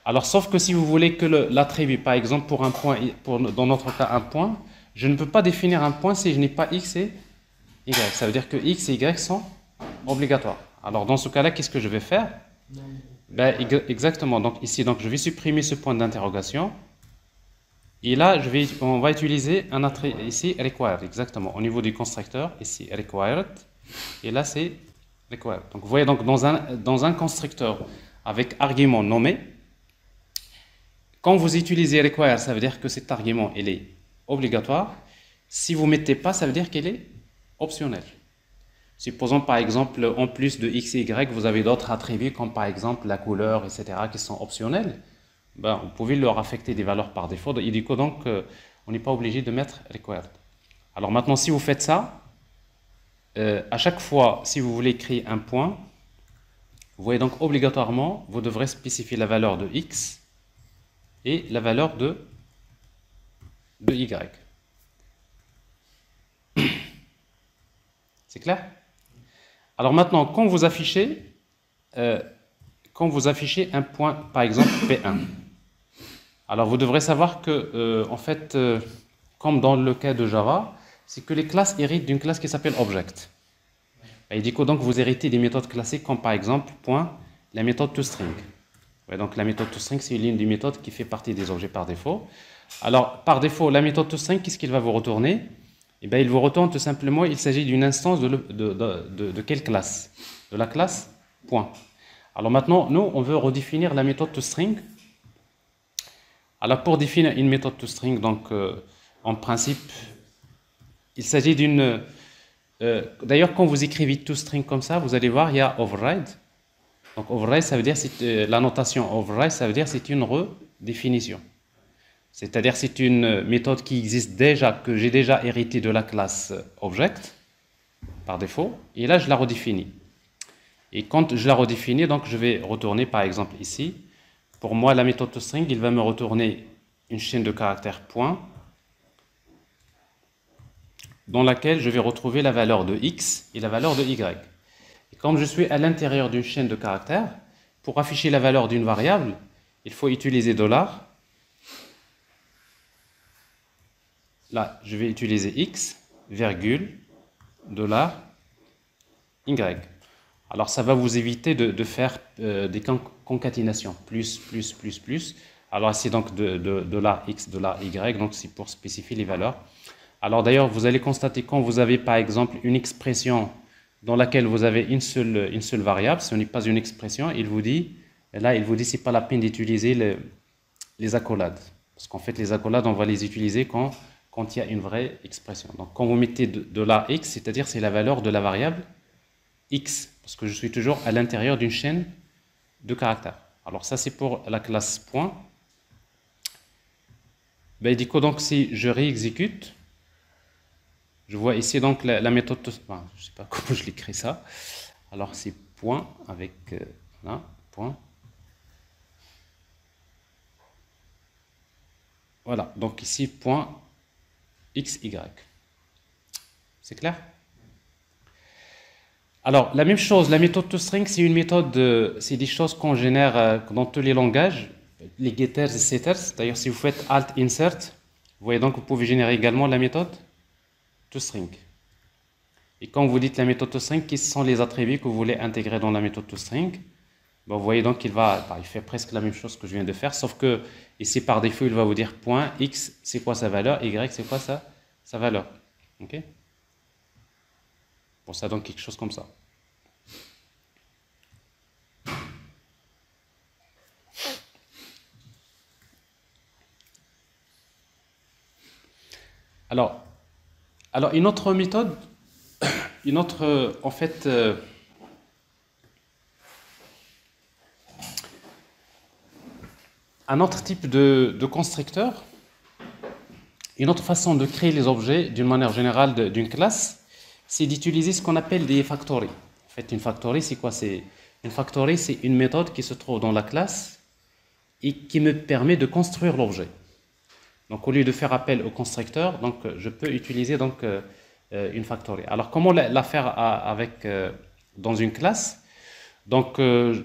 Speaker 1: Alors sauf que si vous voulez que l'attribut, par exemple pour un point, dans notre cas un point, je ne peux pas définir un point si je n'ai pas x et y. Ça veut dire que x et y sont obligatoires. Alors dans ce cas-là, qu'est-ce que je vais faire? Ben, exactement. Donc ici, donc, je vais supprimer ce point d'interrogation. Et là, on va utiliser un attribut ici required. Exactement. Au niveau du constructeur, ici required. Et là, c'est required. Donc vous voyez, donc, dans un constructeur avec argument nommé, quand vous utilisez required, ça veut dire que cet argument il est obligatoire. Si vous ne mettez pas, ça veut dire qu'il est optionnel. Supposons par exemple, en plus de x et y, vous avez d'autres attributs comme par exemple la couleur, etc., qui sont optionnels. Ben, vous pouvez leur affecter des valeurs par défaut. Et du coup, donc, on n'est pas obligé de mettre required. Alors maintenant, si vous faites ça, à chaque fois, si vous voulez créer un point, vous voyez donc obligatoirement, vous devrez spécifier la valeur de x et la valeur de y. C'est clair? Alors maintenant, quand vous affichez un point, par exemple P1, alors vous devrez savoir que, en fait, comme dans le cas de Java, c'est que les classes héritent d'une classe qui s'appelle Object. Et du coup, donc, vous héritez des méthodes classiques comme par exemple la méthode toString. Ouais, donc la méthode toString, c'est l'une des méthodes qui fait partie des objets par défaut. Alors, par défaut, la méthode toString, qu'est-ce qu'il va vous retourner? Eh bien, il vous retourne tout simplement, il s'agit d'une instance de quelle classe? De la classe point. Alors maintenant, nous, on veut redéfinir la méthode toString. Alors, pour définir une méthode toString, donc, en principe, il s'agit d'une... D'ailleurs, quand vous écrivez toString comme ça, vous allez voir, il y a override. Donc, override, ça veut dire, la notation override, ça veut dire c'est une redéfinition. C'est-à-dire c'est une méthode qui existe déjà, que j'ai déjà héritée de la classe Object, par défaut, et là je la redéfinis. Et quand je la redéfinis, donc je vais retourner par exemple ici, pour moi la méthode toString, il va me retourner une chaîne de caractères point, dans laquelle je vais retrouver la valeur de x et la valeur de y. comme je suis à l'intérieur d'une chaîne de caractères, pour afficher la valeur d'une variable, il faut utiliser $. Là, je vais utiliser x, virgule, $y. Alors, ça va vous éviter de faire des concaténations, plus. Alors, c'est donc $x, $y, donc c'est pour spécifier les valeurs. Alors, d'ailleurs, vous allez constater quand vous avez, par exemple, une expression dans laquelle vous avez une seule variable, ce n'est pas une expression, il vous dit, c'est pas la peine d'utiliser les accolades. Parce qu'en fait, les accolades, on va les utiliser quand il y a une vraie expression. Donc, quand vous mettez $x, c'est-à-dire c'est la valeur de la variable x, parce que je suis toujours à l'intérieur d'une chaîne de caractères. Alors, ça, c'est pour la classe point. Ben, du coup, donc, si je réexécute, je vois ici donc la méthode, enfin, je ne sais pas comment je l'écris ça. Alors, c'est point avec, là, point. Voilà, donc ici, point XY. C'est clair? Alors, la même chose, la méthode toString, c'est une méthode, c'est des choses qu'on génère dans tous les langages, les getters et setters. D'ailleurs, si vous faites Alt Insert, vous voyez donc que vous pouvez générer également la méthode toString. Et quand vous dites la méthode toString, quels sont les attributs que vous voulez intégrer dans la méthode toString? Bon, vous voyez donc il fait presque la même chose que je viens de faire, sauf que ici par défaut il va vous dire point x c'est quoi sa valeur, y c'est quoi sa valeur. Ok? Pour ça donc quelque chose comme ça. Alors une autre méthode, en fait. Un autre type de constructeur, une autre façon de créer les objets d'une manière générale d'une classe, c'est d'utiliser ce qu'on appelle des factories. En fait, une factory, c'est quoi? Une factory, c'est une méthode qui se trouve dans la classe et qui me permet de construire l'objet. Donc, au lieu de faire appel au constructeur, donc, je peux utiliser donc, une factory. Alors, comment la faire dans une classe? Donc, on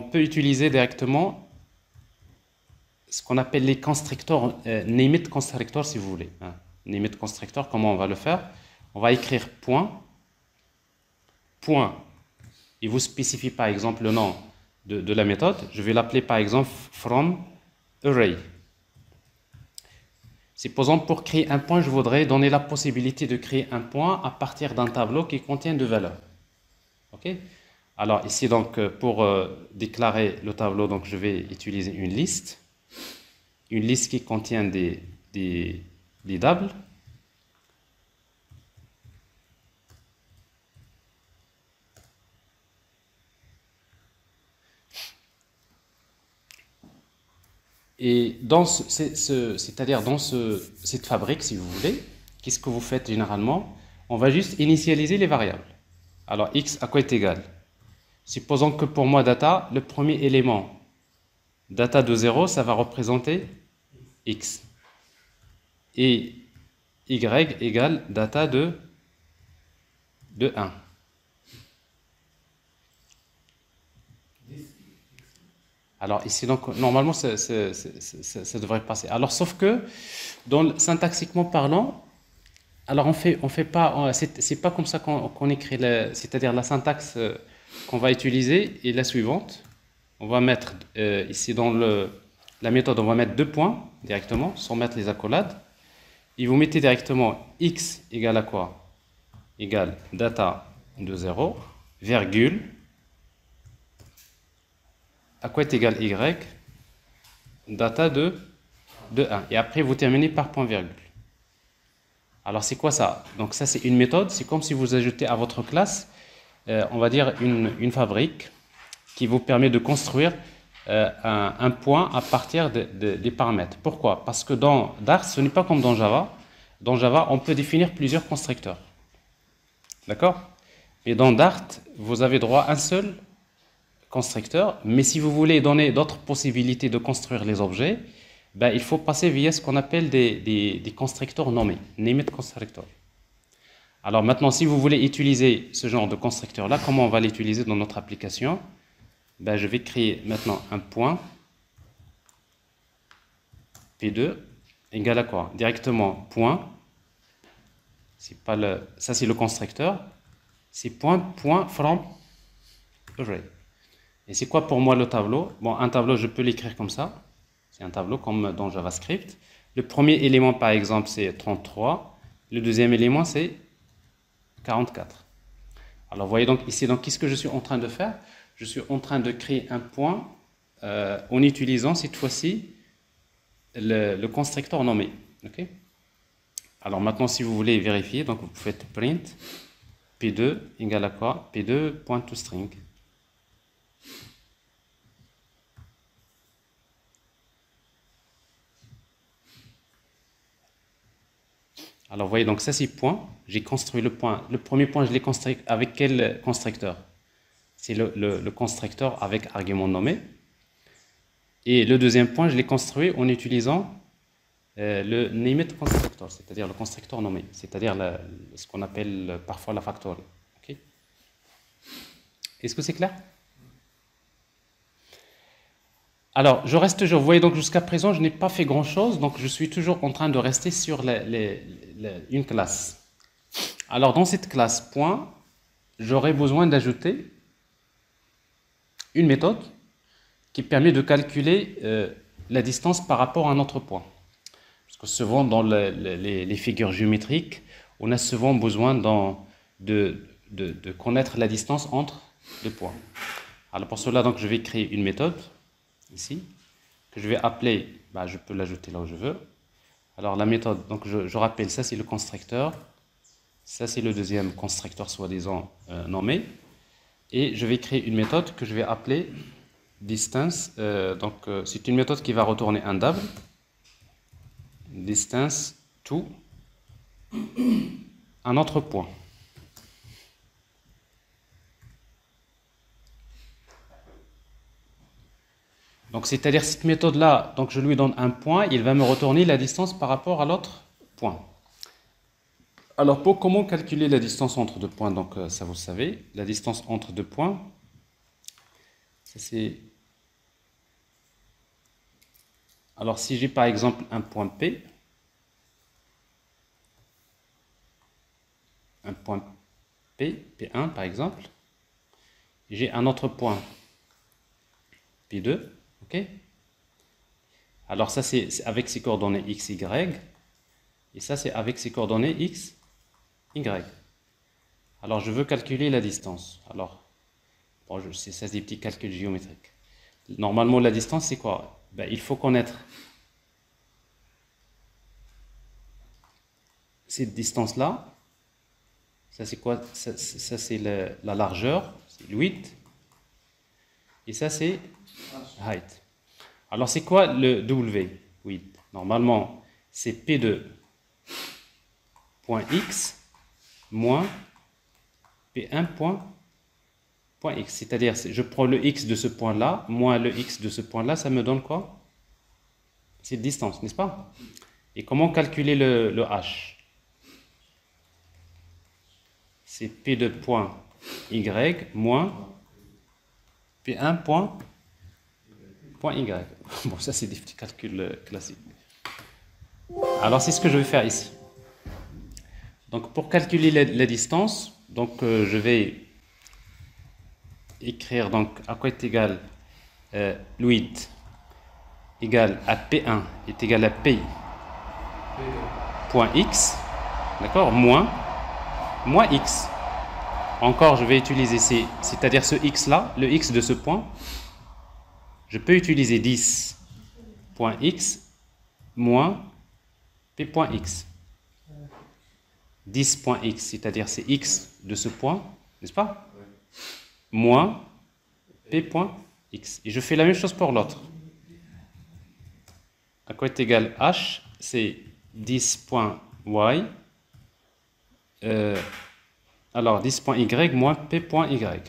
Speaker 1: peut utiliser directement ce qu'on appelle les constructeurs, named constructor si vous voulez. Hein. Named constructor, comment on va le faire? On va écrire point, et vous spécifiez par exemple le nom de la méthode. Je vais l'appeler par exemple from array. Supposons pour créer un point, je voudrais donner la possibilité de créer un point à partir d'un tableau qui contient deux valeurs. Ok? Alors ici donc pour déclarer le tableau, donc je vais utiliser une liste qui contient des tables. Et c'est-à-dire dans cette fabrique, si vous voulez, qu'est-ce que vous faites généralement? On va juste initialiser les variables. Alors x à quoi est égal? Supposons que pour moi data, le premier élément data de 0, ça va représenter x. Et y égale data de 1. Alors ici, donc, normalement, ça devrait passer. Alors, sauf que, syntaxiquement parlant, alors on fait pas, c'est pas comme ça qu'on écrit, c'est-à-dire la syntaxe qu'on va utiliser est la suivante. On va mettre ici dans la méthode, on va mettre 2 points directement, sans mettre les accolades. Et vous mettez directement x égale à quoi? Égale data de 0, virgule, à quoi est égal y? Data de 1. Et après, vous terminez par point virgule. Alors, c'est quoi ça? Donc, ça, c'est une méthode. C'est comme si vous ajoutez à votre classe, on va dire, une fabrique qui vous permet de construire un point à partir des paramètres. Pourquoi? Parce que dans Dart, ce n'est pas comme dans Java. Dans Java, on peut définir plusieurs constructeurs. D'accord? Et dans Dart, vous avez droit à un seul constructeur, mais si vous voulez donner d'autres possibilités de construire les objets, ben, il faut passer via ce qu'on appelle des constructeurs nommés, named constructors. Alors maintenant, si vous voulez utiliser ce genre de constructeur-là, comment on va l'utiliser dans notre application? Ben, je vais créer maintenant un point P2 égale à quoi? Directement point, c'est pas le, ça c'est le constructeur, c'est point from array. Et c'est quoi pour moi le tableau? Bon, un tableau, je peux l'écrire comme ça. C'est un tableau comme dans JavaScript. Le premier élément, par exemple, c'est 33. Le deuxième élément, c'est 44. Alors, vous voyez donc ici, donc, qu'est-ce que je suis en train de faire? Je suis en train de créer un point en utilisant cette fois-ci le constructeur nommé. Okay. Alors maintenant, si vous voulez vérifier, donc vous faites print p2 égale à quoi? p2.toString. Alors, vous voyez, donc ça c'est point. J'ai construit le point. Le premier point, je l'ai construit avec quel constructeur? C'est le constructeur avec argument nommé. Et le deuxième point, je l'ai construit en utilisant le named constructor, c'est-à-dire le constructeur nommé, c'est-à-dire ce qu'on appelle parfois la factory. Okay. Est-ce que c'est clair? Alors, je reste toujours, vous voyez, donc jusqu'à présent, je n'ai pas fait grand-chose, donc je suis toujours en train de rester sur une classe. Alors, dans cette classe point, j'aurai besoin d'ajouter une méthode qui permet de calculer la distance par rapport à un autre point. Parce que souvent, dans les figures géométriques, on a souvent besoin de connaître la distance entre deux points. Alors, pour cela, donc, je vais créer une méthode ici, que je vais appeler, bah, je peux l'ajouter là où je veux. Alors la méthode, donc je rappelle, ça c'est le constructeur, ça c'est le deuxième constructeur soi-disant nommé, et je vais créer une méthode que je vais appeler distance, c'est une méthode qui va retourner un double, distance to un autre point. Donc, c'est-à-dire cette méthode-là, donc je lui donne un point, il va me retourner la distance par rapport à l'autre point. Alors, comment calculer la distance entre deux points? Donc, ça vous le savez, la distance entre deux points, ça c'est... Alors, si j'ai par exemple un point P, P1 par exemple, j'ai un autre point P2, ok? Alors ça c'est avec ses coordonnées x, y, et ça c'est avec ses coordonnées x, y. Alors je veux calculer la distance. Alors, bon, ça c'est des petits calculs géométriques. Normalement la distance c'est quoi? Ben, il faut connaître cette distance-là. Ça c'est quoi? Ça c'est la largeur, c'est le width. Et ça c'est height. Alors c'est quoi le W? Width. Normalement c'est P2.x moins P1.x. C'est-à-dire je prends le x de ce point-là moins le x de ce point-là, ça me donne quoi? Cette distance, n'est-ce pas? Et comment calculer le h? C'est P2.y moins P1.y. Bon, ça c'est des petits calculs classiques. Alors c'est ce que je vais faire ici. Donc pour calculer la distance, donc je vais écrire donc à quoi est égal le width égal à P1 est égal à P.x, d'accord, moins x. Encore, je vais utiliser c'est-à-dire ce x là, le x de ce point. Je peux utiliser 10.x moins p.x. 10.x, c'est-à-dire c'est x de ce point, n'est-ce pas? Moins p.x. Et je fais la même chose pour l'autre. À quoi est égal h? C'est 10.y. Alors 10.y moins p.y.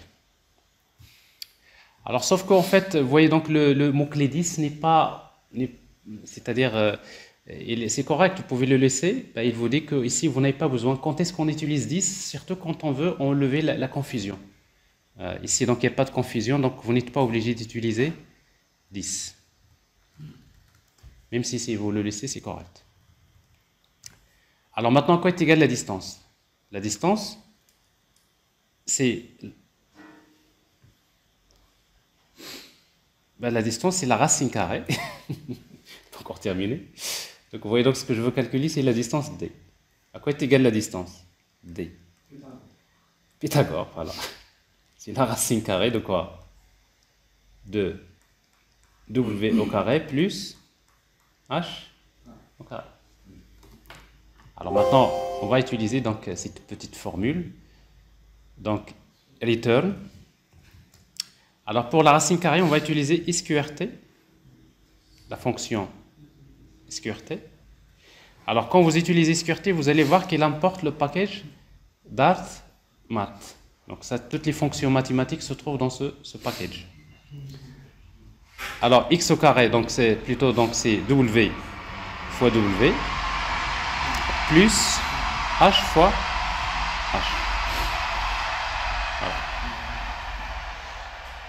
Speaker 1: Alors sauf qu'en fait, vous voyez donc le mot-clé 10 n'est pas... C'est-à-dire, C'est correct, vous pouvez le laisser. Ben, il vous dit que ici vous n'avez pas besoin. Quand est-ce qu'on utilise 10? Surtout quand on veut enlever la confusion. Ici, donc, il n'y a pas de confusion, donc vous n'êtes pas obligé d'utiliser 10. Même si vous le laissez, c'est correct. Alors maintenant, à quoi est égale la distance? La distance, c'est... Ben, la distance, c'est la racine carrée. Encore terminé. Donc vous voyez donc ce que je veux calculer, c'est la distance D. À quoi est égale la distance? D. Pythagore, voilà. C'est la racine carrée de quoi? De W au carré plus H au carré. Alors maintenant, on va utiliser donc cette petite formule. Donc, return. Alors pour la racine carrée, on va utiliser SQRT, la fonction SQRT. Alors quand vous utilisez SQRT, vous allez voir qu'il importe le package Dart Math. Donc ça, toutes les fonctions mathématiques se trouvent dans ce package. Alors x au carré, donc c'est plutôt donc c'est W fois W plus H fois H. Voilà.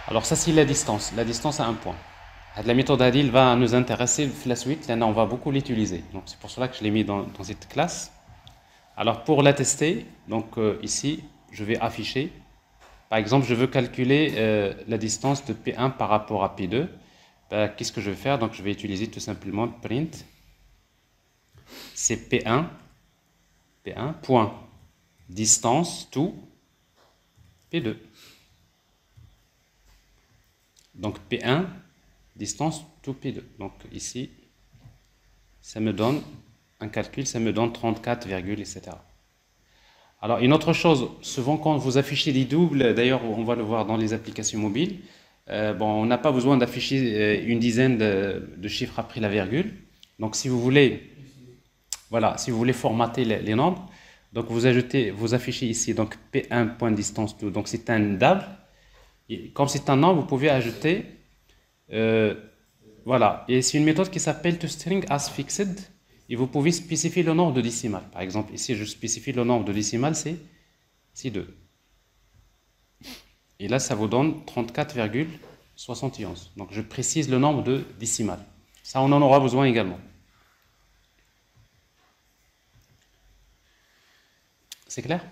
Speaker 1: Alors ça c'est la distance à un point. La méthode Adil va nous intéresser la suite, là on va beaucoup l'utiliser. Donc c'est pour cela que je l'ai mis dans cette classe. Alors pour la tester, donc ici je vais afficher. Par exemple, je veux calculer la distance de P1 par rapport à P2. Ben, qu'est-ce que je vais faire? Donc je vais utiliser tout simplement print. C'est P1 point distance to P2. Donc P1 distance to P2. Donc ici, ça me donne un calcul, ça me donne 34, etc. Alors une autre chose, souvent quand vous affichez des doubles, d'ailleurs on va le voir dans les applications mobiles, on n'a pas besoin d'afficher une dizaine de chiffres après la virgule. Donc si vous voulez, voilà, si vous voulez formater les nombres, donc vous affichez ici donc P1 point distance to, donc c'est un double. Et comme c'est un nombre, vous pouvez ajouter, voilà, et c'est une méthode qui s'appelle toString as fixed. Et vous pouvez spécifier le nombre de décimales. Par exemple, ici, je spécifie le nombre de décimales, c'est 2. Et là, ça vous donne 34,71. Donc, je précise le nombre de décimales. Ça, on en aura besoin également. C'est clair?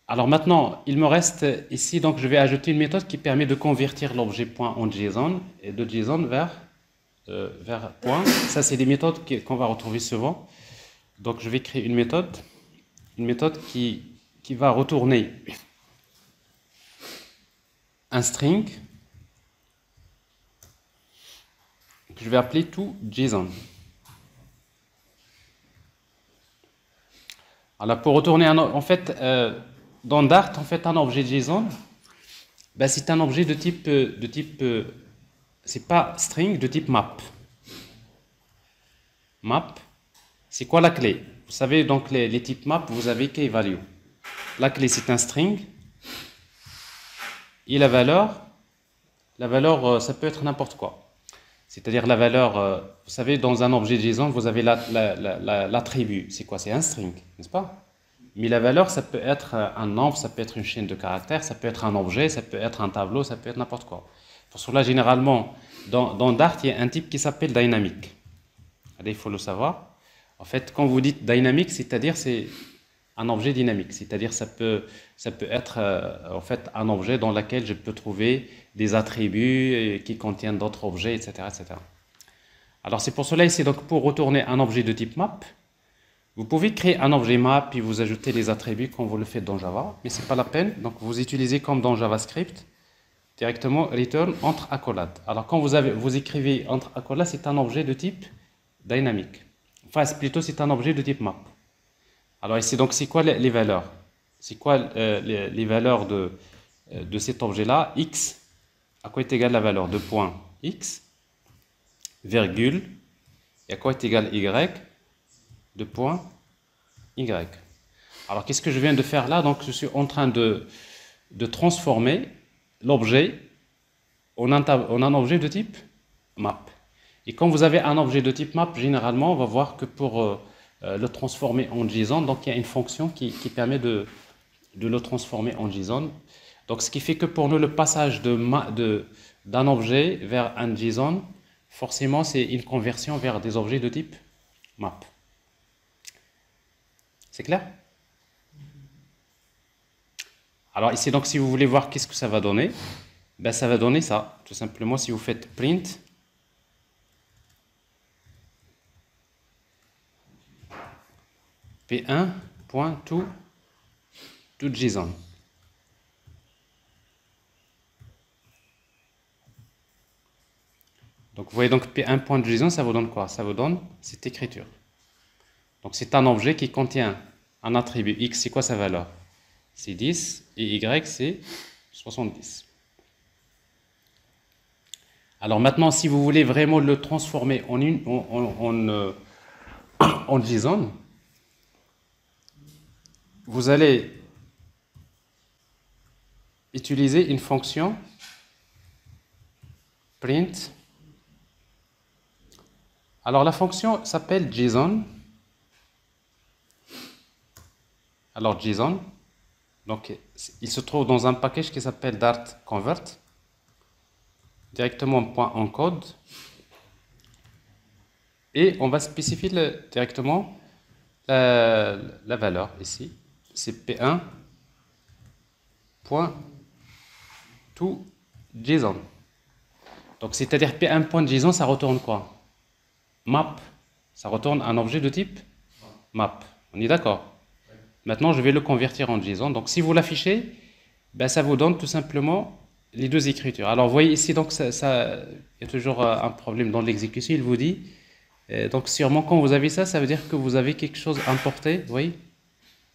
Speaker 1: Alors maintenant, il me reste ici, donc je vais ajouter une méthode qui permet de convertir l'objet point en JSON et de JSON vers point. Ça, c'est des méthodes qu'on va retrouver souvent. Donc, je vais créer une méthode qui va retourner un string que je vais appeler toJSON. Alors, pour retourner en fait, dans Dart, en fait, un objet JSON, ben, c'est un objet de type c'est pas string, de type map. Map, c'est quoi la clé? Vous savez, donc les types map, vous avez key value. La clé, c'est un string. Et la valeur, ça peut être n'importe quoi. C'est-à-dire la valeur, vous savez, dans un objet JSON, vous avez l'attribut. C'est quoi? C'est un string, n'est-ce pas? Mais la valeur, ça peut être un nombre, ça peut être une chaîne de caractères, ça peut être un objet, ça peut être un tableau, ça peut être n'importe quoi. Pour cela, généralement, dans Dart, il y a un type qui s'appelle dynamic. Allez, il faut le savoir. En fait, quand vous dites dynamic, c'est-à-dire c'est un objet dynamique. C'est-à-dire ça peut être en fait un objet dans lequel je peux trouver des attributs qui contiennent d'autres objets, etc., etc. Alors c'est pour cela ici, donc pour retourner un objet de type map, vous pouvez créer un objet map et vous ajouter les attributs comme vous le faites dans Java, mais c'est pas la peine. Donc vous utilisez comme dans JavaScript directement return entre accolades. Alors quand vous écrivez entre accolades, c'est un objet de type dynamique. Enfin, plutôt c'est un objet de type map. Alors ici, donc c'est quoi les valeurs? C'est quoi les valeurs de cet objet-là? X, à quoi est égale la valeur de point X, virgule, et à quoi est égal Y, de point Y. Alors qu'est-ce que je viens de faire là? Donc je suis en train de transformer l'objet en un objet de type map. Et quand vous avez un objet de type map, généralement, on va voir que pour le transformer en JSON, donc il y a une fonction qui permet de le transformer en JSON. Donc ce qui fait que pour nous, le passage d'un objet vers un JSON, forcément, c'est une conversion vers des objets de type map. C'est clair? Alors ici, donc, si vous voulez voir qu'est-ce que ça va donner, ben, ça va donner ça. Tout simplement, si vous faites print p1.toJSON. Donc vous voyez, donc p1.json, ça vous donne quoi? Ça vous donne cette écriture. Donc c'est un objet qui contient un attribut x, c'est quoi sa valeur? C'est 10 et y c'est 70. Alors maintenant, si vous voulez vraiment le transformer en JSON, vous allez utiliser une fonction print. Alors la fonction s'appelle JSON. Alors JSON, donc il se trouve dans un package qui s'appelle Dart Convert, directement .encode, et on va spécifier directement la valeur ici, c'est p1.toJSON. Donc c'est-à-dire p1.json, ça retourne quoi? Map, ça retourne un objet de type map. On est d'accord? Maintenant, je vais le convertir en JSON. Donc, si vous l'affichez, ben, ça vous donne tout simplement les deux écritures. Alors, vous voyez ici, donc, il y a toujours un problème dans l'exécution. Il vous dit, donc, sûrement, quand vous avez ça, ça veut dire que vous avez quelque chose importé. Vous voyez?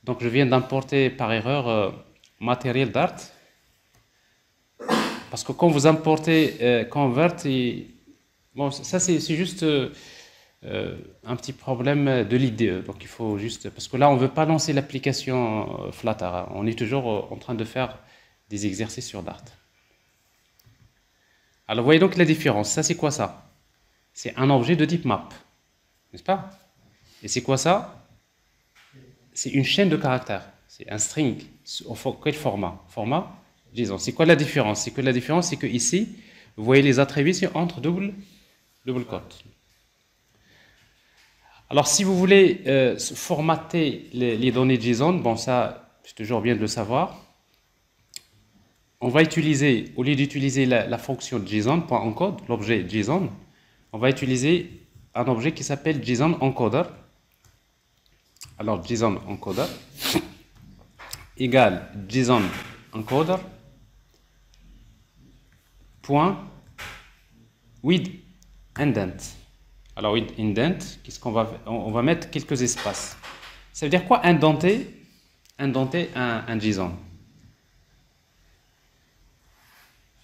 Speaker 1: Donc, je viens d'importer par erreur matériel Dart. Parce que quand vous importez convert, bon, ça, c'est juste un petit problème de l'IDE. Donc il faut juste, parce que là on ne veut pas lancer l'application Flutter, on est toujours en train de faire des exercices sur Dart. Alors vous voyez donc la différence, ça c'est quoi ça? C'est un objet de type map, n'est-ce pas? Et c'est quoi ça? C'est une chaîne de caractères, c'est un string. Quel format? Format JSON. C'est quoi la différence? C'est que la différence c'est que ici, vous voyez les attributs c'est entre double quote. Alors, si vous voulez formater les données JSON, bon, ça, c'est toujours bien de le savoir. On va utiliser, au lieu d'utiliser la fonction JSON.encode, l'objet JSON, on va utiliser un objet qui s'appelle JSON encoder. Alors, JSON encoder égale JSON encoder point with indent. Alors, with indent, qu'est-ce qu'on va, on va mettre quelques espaces. Ça veut dire quoi indenter? Indenter un JSON.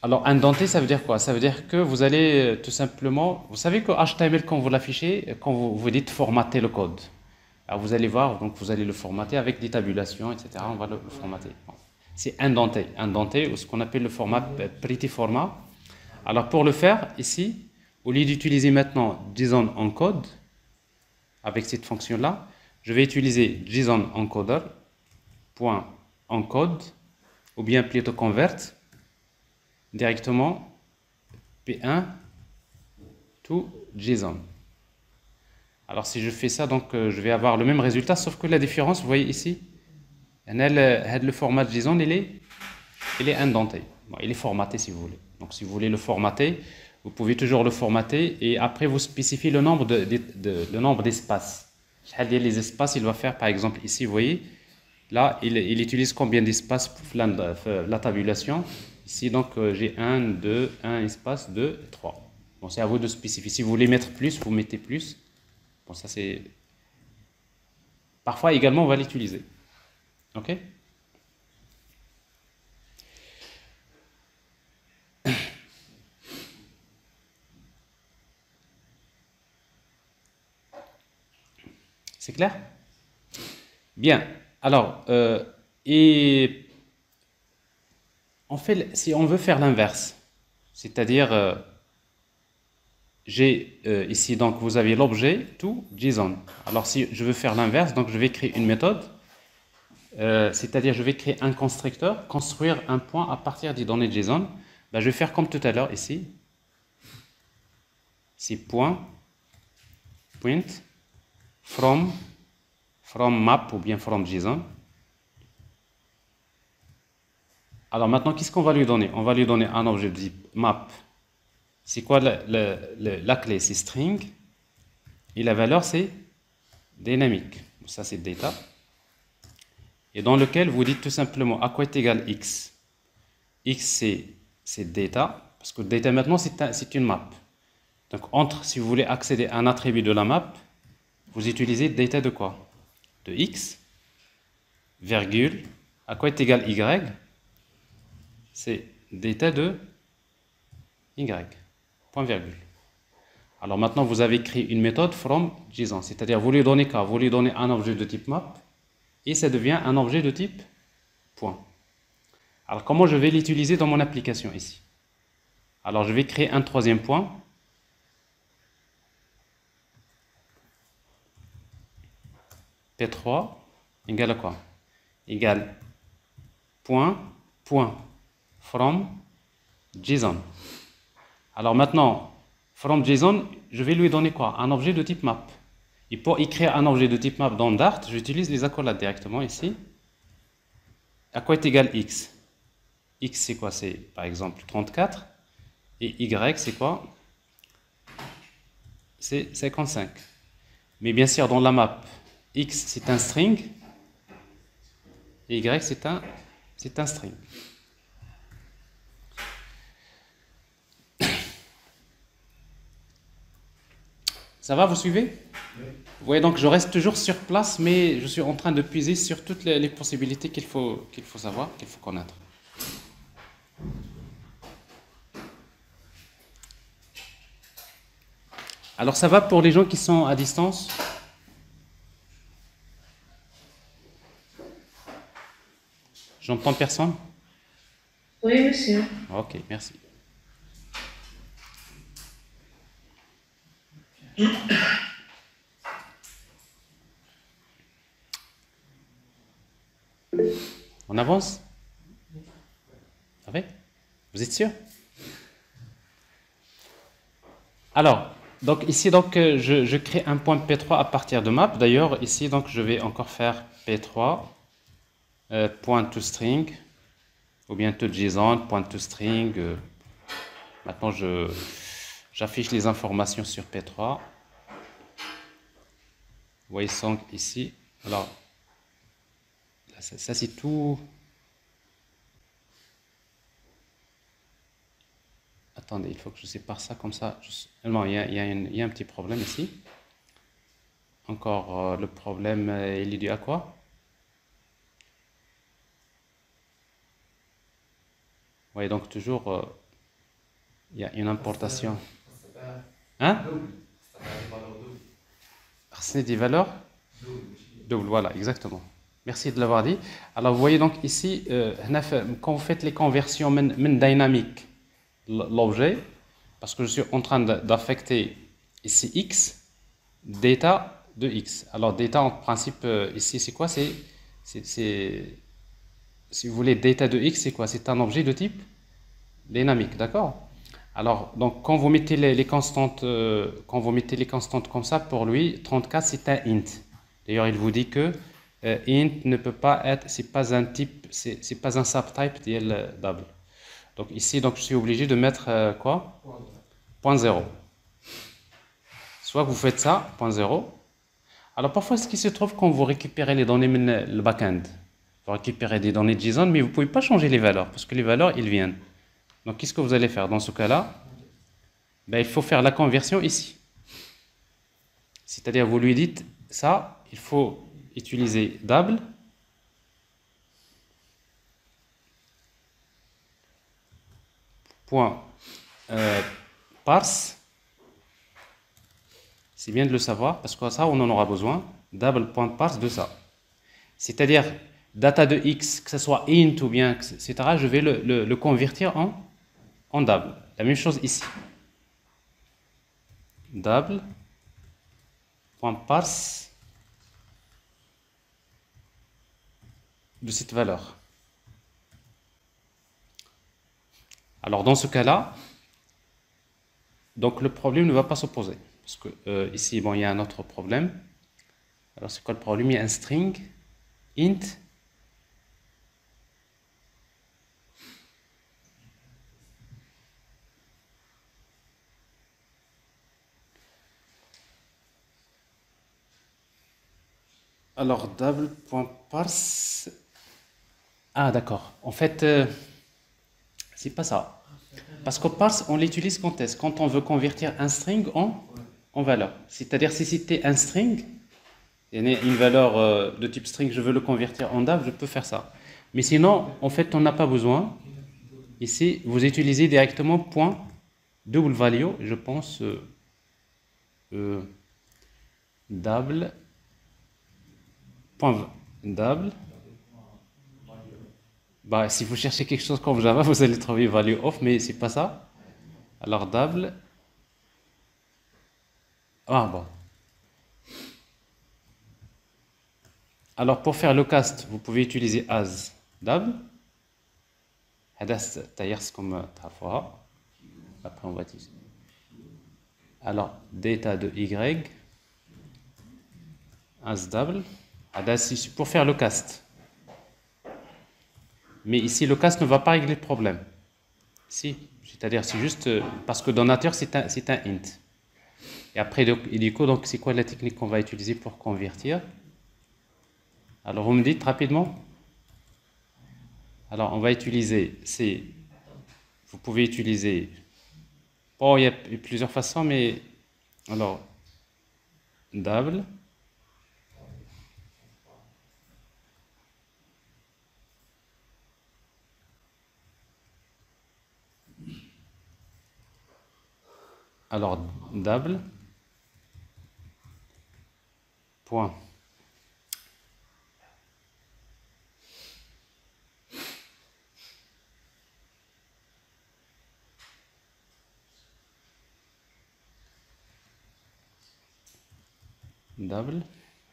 Speaker 1: Alors, indenter, ça veut dire quoi? Ça veut dire que vous allez tout simplement, vous savez que HTML, quand vous l'affichez, quand vous dites formater le code, alors vous allez voir, donc vous allez le formater avec des tabulations, etc. On va le formater. Bon. C'est indenter. Indenter, ou ce qu'on appelle le format pretty format. Alors, pour le faire, ici, au lieu d'utiliser maintenant JSON encode, avec cette fonction-là, je vais utiliser JSON encoder, point encode, ou bien plutôt convert, directement P1 to JSON. Alors si je fais ça, donc je vais avoir le même résultat, sauf que la différence, vous voyez ici, le format JSON, il est indenté. Bon, il est formaté si vous voulez. Donc si vous voulez le formater, vous pouvez toujours le formater et après vous spécifiez le nombre d'espaces. Les espaces, il va faire par exemple ici, vous voyez, là il utilise combien d'espaces pour la tabulation. Ici donc j'ai 1, 2, 1 espace, 2, 3. Bon, c'est à vous de spécifier. Si vous voulez mettre plus, vous mettez plus. Bon, ça c'est... Parfois également on va l'utiliser. Ok? C'est clair? Bien. Alors, et en fait, si on veut faire l'inverse, c'est-à-dire j'ai ici, donc vous avez l'objet to JSON. Alors si je veux faire l'inverse, donc je vais créer une méthode, c'est-à-dire je vais créer un constructeur, construire un point à partir des données JSON. Ben, je vais faire comme tout à l'heure ici. C'est point from map ou bien from JSON. Alors maintenant, qu'est-ce qu'on va lui donner? On va lui donner un objet de type map. C'est quoi la clé? C'est string. Et la valeur, c'est dynamique. Ça, c'est data. Et dans lequel vous dites tout simplement à quoi est égal x. X, c'est data. Parce que data, maintenant, c'est une map. Donc, si vous voulez accéder à un attribut de la map, vous utilisez data de quoi? De x, virgule, à quoi est égal y? C'est data de y, point virgule. Alors maintenant, vous avez créé une méthode from JSON, c'est-à-dire vous lui donnez quoi? Vous lui donnez un objet de type map, et ça devient un objet de type point. Alors comment je vais l'utiliser dans mon application ici? Alors je vais créer un troisième point. P3 égale à quoi? Égale point from JSON. Alors maintenant, from JSON, je vais lui donner quoi? Un objet de type map. Et pour écrire un objet de type map dans Dart, j'utilise les accolades directement ici. À quoi est égal x? X c'est quoi? C'est par exemple 34. Et y c'est quoi? C'est 55. Mais bien sûr, dans la map, x c'est un string et y c'est un string. Ça va, vous suivez? Oui. Vous voyez, donc je reste toujours sur place, mais je suis en train de puiser sur toutes les possibilités qu'il faut savoir, qu'il faut connaître. Alors ça va pour les gens qui sont à distance? J'entends personne?
Speaker 2: Oui, monsieur.
Speaker 1: Ok, merci. On avance? Avec? Vous êtes sûr? Alors, donc ici, donc, je crée un point P3 à partir de map. D'ailleurs, ici, donc, je vais encore faire P3, point to string, ou bien to JSON, point to string. Maintenant, j'affiche les informations sur P3. Vous voyez ça ici. Alors, ça c'est tout. Attendez, il faut que je sépare ça comme ça. Non, il y a un petit problème ici. Encore le problème, il est dû à quoi? Vous voyez donc toujours, il y a une importation. Hein? C'est des valeurs doubles, voilà, exactement. Merci de l'avoir dit. Alors, vous voyez donc ici, quand vous faites les conversions dynamiques, l'objet, parce que je suis en train d'affecter ici x, data de x. Alors, data en principe, ici, c'est quoi? Si vous voulez, data de x, c'est quoi? C'est un objet de type dynamique, d'accord? Alors, donc, quand vous mettez les constantes, comme ça, pour lui, 34, c'est un int. D'ailleurs, il vous dit que int ne peut pas être, c'est pas un type, c'est pas un subtype d'IL double. Donc ici, donc, je suis obligé de mettre quoi? Point 0. Soit vous faites ça, point 0. Alors parfois, ce qui se trouve quand vous récupérez les données le backend, vous récupérez des données JSON, mais vous ne pouvez pas changer les valeurs, parce que les valeurs, ils viennent. Donc qu'est-ce que vous allez faire dans ce cas-là? Ben, il faut faire la conversion ici. C'est-à-dire, vous lui dites ça, il faut utiliser double. Point parse. C'est bien de le savoir, parce que ça, on en aura besoin. Double.parse de ça. C'est-à-dire, data de x, que ce soit int ou bien, etc., je vais le convertir en double. La même chose ici. double point parse de cette valeur. Alors dans ce cas-là, donc le problème ne va pas s'opposer. Parce que ici, bon, il y a un autre problème. Alors c'est quoi le problème? Il y a un string int alors double.parse. Ah d'accord. En fait, c'est pas ça. Parce que parse, on l'utilise quand est-ce? Quand on veut convertir un string en valeur. C'est-à-dire si c'était un string, une valeur de type string, je veux le convertir en double, je peux faire ça. Mais sinon, en fait, on n'a pas besoin. Ici, vous utilisez directement point double value, je pense, double, point double. Bah, si vous cherchez quelque chose comme Java, vous allez trouver value of, mais c'est pas ça. Alors double. Ah bon. Alors pour faire le cast, vous pouvez utiliser as double. D'ailleurs, c'est comme تعرفوها. Après on va utiliser. Alors data de y as double. C'est pour faire le cast. Mais ici le cast ne va pas régler le problème. Si, c'est-à-dire c'est juste parce que dans nature c'est un int. Et après du coup donc c'est quoi la technique qu'on va utiliser pour convertir? Alors vous me dites rapidement. Alors on va utiliser vous pouvez utiliser, bon il y a plusieurs façons, mais alors double alors double point double,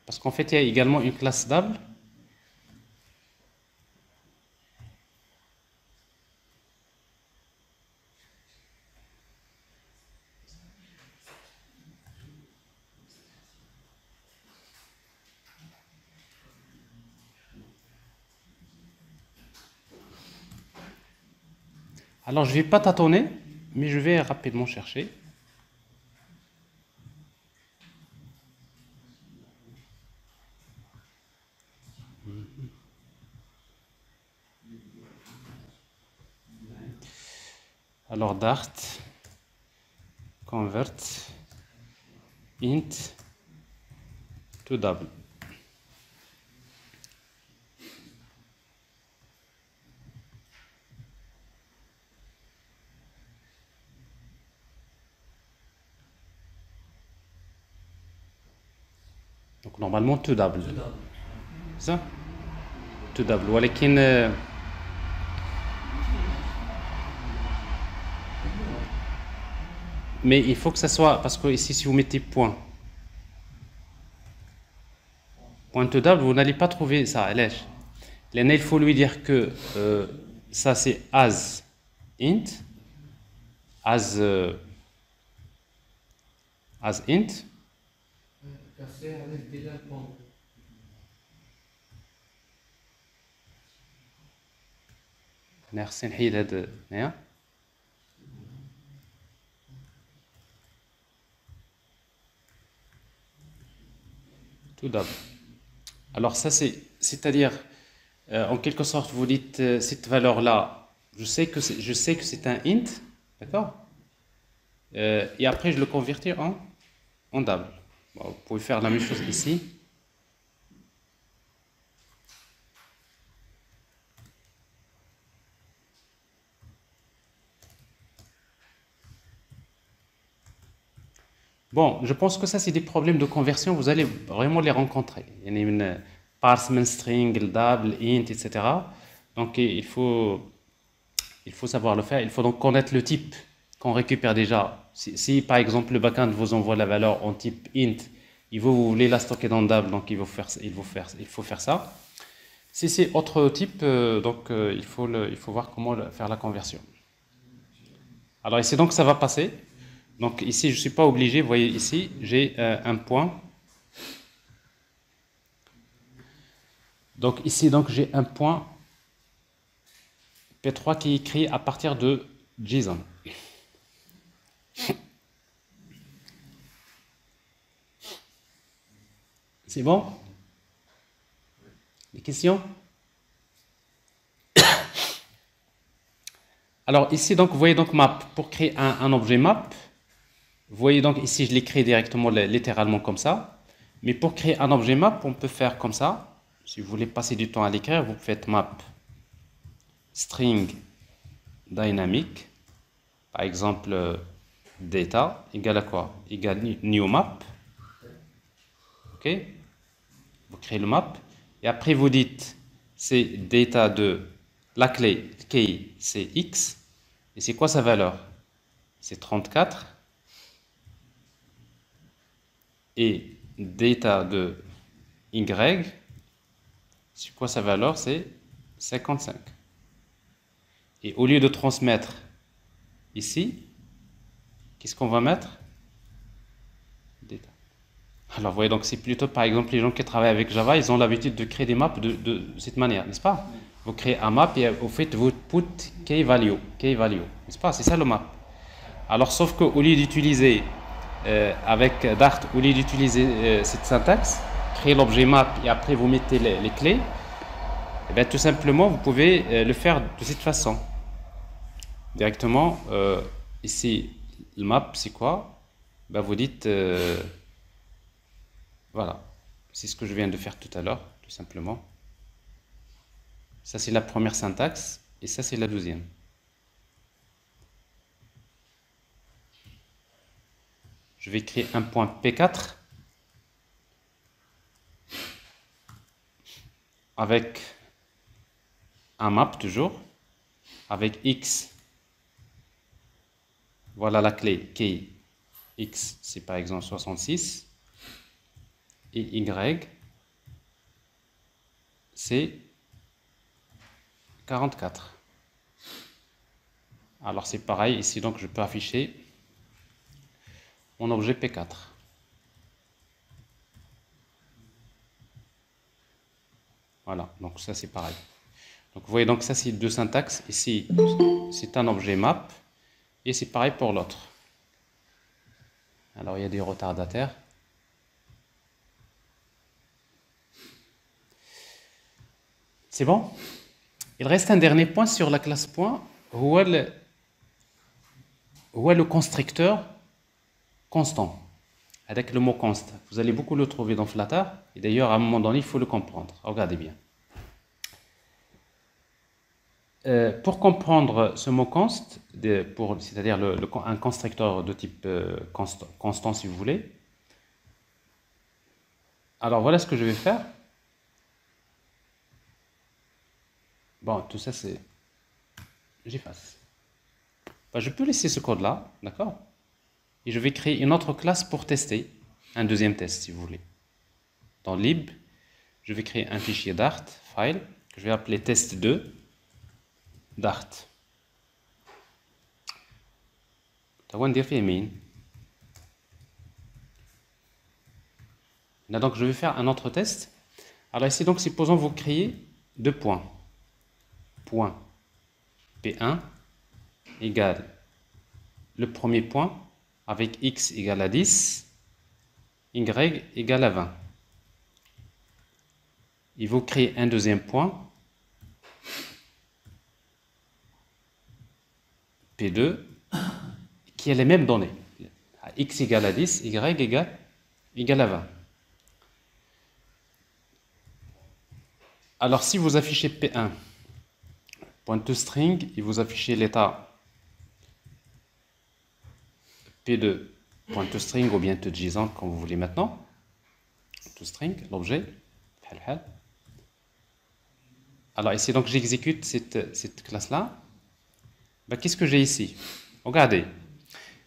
Speaker 1: parce qu'en fait il y a également une classe double. Alors je ne vais pas tâtonner, mais je vais rapidement chercher. Alors Dart convert int to double. Donc normalement to double. Ça to double. ولكن mais il faut que ça soit, parce que ici si vous mettez point to double, vous n'allez pas trouver ça. Il faut lui dire que ça c'est as int, as int. نخصني نحيد هاد هنايا. Tout double. Alors ça c'est-à-dire en quelque sorte vous dites cette valeur là, je sais que c'est un int, d'accord, et après je le convertis en double. Bon, vous pouvez faire la même chose ici. Bon, je pense que ça c'est des problèmes de conversion, vous allez vraiment les rencontrer. Il y a une parsement string, double, int, etc. Donc il faut savoir le faire. Il faut donc connaître le type qu'on récupère déjà, si par exemple le backend vous envoie la valeur en type int, vous voulez la stocker dans Dable, donc il faut faire ça. Si c'est autre type, il faut voir comment faire la conversion. Alors ici, donc ça va passer. Donc ici, je ne suis pas obligé, vous voyez ici, j'ai un point. Donc ici, donc j'ai un point P3 qui est écrit à partir de JSON. C'est bon? Des questions? Alors ici, donc, vous voyez donc map. Pour créer un objet map, vous voyez donc ici, je l'écris directement, littéralement comme ça. Mais pour créer un objet map, on peut faire comme ça. Si vous voulez passer du temps à l'écrire, vous faites map string dynamic. Par exemple, data égale à quoi? Égale new map. Ok? Vous créez le map. Et après, vous dites, c'est data de la clé, key, c'est x. Et c'est quoi sa valeur? C'est 34. Et data de y, c'est quoi sa valeur? C'est 55. Et au lieu de transmettre ici, qu'est-ce qu'on va mettre? Data. Alors, vous voyez, donc c'est plutôt, par exemple, les gens qui travaillent avec Java, ils ont l'habitude de créer des maps de cette manière, n'est-ce pas? Vous créez un map et vous faites, vous put key value, n'est-ce pas? C'est ça le map. Alors, sauf qu'au lieu d'utiliser avec Dart, au lieu d'utiliser cette syntaxe, créer l'objet map et après vous mettez les clés, et bien, tout simplement, vous pouvez le faire de cette façon. Directement, ici, le map, c'est quoi? Ben, vous dites, voilà, c'est ce que je viens de faire tout à l'heure, tout simplement. Ça, c'est la première syntaxe, et ça, c'est la deuxième. Je vais créer un point P4 avec un map toujours, avec x. Voilà la clé key. X, c'est par exemple 66. Et y, c'est 44. Alors c'est pareil, ici donc je peux afficher mon objet P4. Voilà, donc ça c'est pareil. Donc vous voyez, donc ça c'est deux syntaxes. Ici c'est un objet map et c'est pareil pour l'autre. Alors il y a des retardataires. C'est bon? Il reste un dernier point sur la classe point. Où est le constructeur constant? Avec le mot const. Vous allez beaucoup le trouver dans Flutter. Et d'ailleurs, à un moment donné, il faut le comprendre. Regardez bien. Pour comprendre ce mot const, c'est-à-dire un constructeur de type constant, si vous voulez. Alors voilà ce que je vais faire. Bon, tout ça c'est... J'efface. Ben, je peux laisser ce code-là, d'accord? Et je vais créer une autre classe pour tester, un deuxième test si vous voulez. Dans lib, je vais créer un fichier Dart, file, que je vais appeler test2, Dart. Là, donc je vais faire un autre test. Alors ici, donc, supposons vous créez deux points. Point P1 égale le premier point avec x égale à 10, y égale à 20. Et vous créez un deuxième point P2 qui a les mêmes données. X égale à 10, y égale à 20. Alors si vous affichez P1 .toString et vous affichez l'état P2 .toString ou bien toJSON comme vous voulez maintenant, toString, l'objet. Alors ici donc j'exécute cette classe là. Ben, qu'est-ce que j'ai ici? Regardez,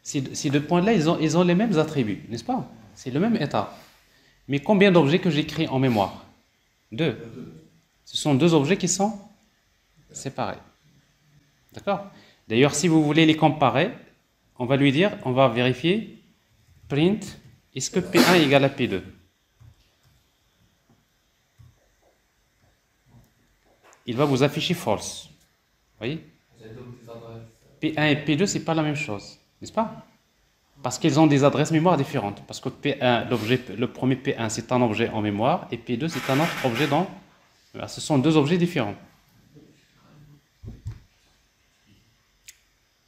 Speaker 1: Ces deux points-là, ils ont les mêmes attributs, n'est-ce pas? C'est le même état. Mais combien d'objets que j'ai créés en mémoire? Deux. Ce sont deux objets qui sont séparés. D'accord? D'ailleurs, si vous voulez les comparer, on va vérifier print, est-ce que P1 égale à P2? Il va vous afficher false. Vous voyez? P1 et P2, c'est pas la même chose, n'est-ce pas? Parce qu'ils ont des adresses mémoire différentes. Parce que P1, le premier P1, c'est un objet en mémoire, et P2, c'est un autre objet dans... Ce sont deux objets différents.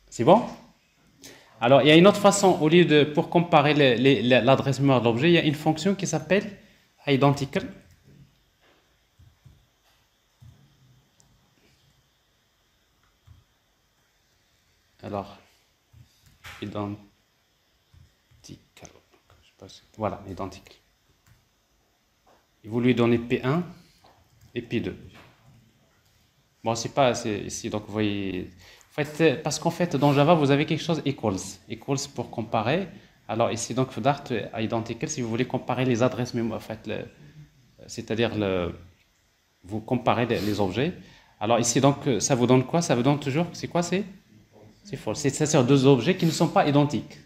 Speaker 1: C'est bon? Alors, il y a une autre façon, pour comparer l'adresse mémoire de l'objet, il y a une fonction qui s'appelle identical. Alors, identical. Voilà, identical. Et vous lui donnez P1 et P2. Bon, c'est pas ici, donc vous voyez. Parce qu'en fait, dans Java, vous avez quelque chose equals. Equals pour comparer. Alors ici, donc, Dart identical, si vous voulez comparer les adresses mémoire, en fait, c'est-à-dire vous comparez les objets. Alors ici, donc, ça vous donne quoi? Ça vous donne toujours, c'est quoi? C'est false. C'est-à-dire deux objets qui ne sont pas identiques.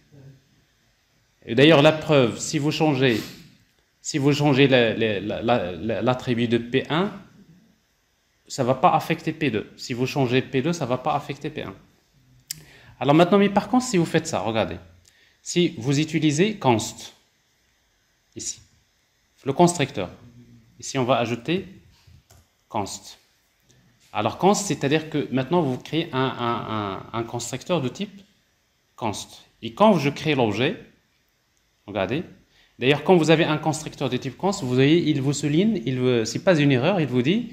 Speaker 1: Et d'ailleurs, la preuve, si vous changez l'attribut de P1, ça ne va pas affecter P2. Si vous changez P2, ça ne va pas affecter P1. Alors maintenant, mais par contre, si vous faites ça, regardez. Si vous utilisez const, ici, le constructeur, ici on va ajouter const. Alors const, c'est-à-dire que maintenant vous créez un constructeur de type const. Et quand je crée l'objet, regardez, d'ailleurs quand vous avez un constructeur de type const, vous voyez, il vous souligne, c'est pas une erreur, il vous dit,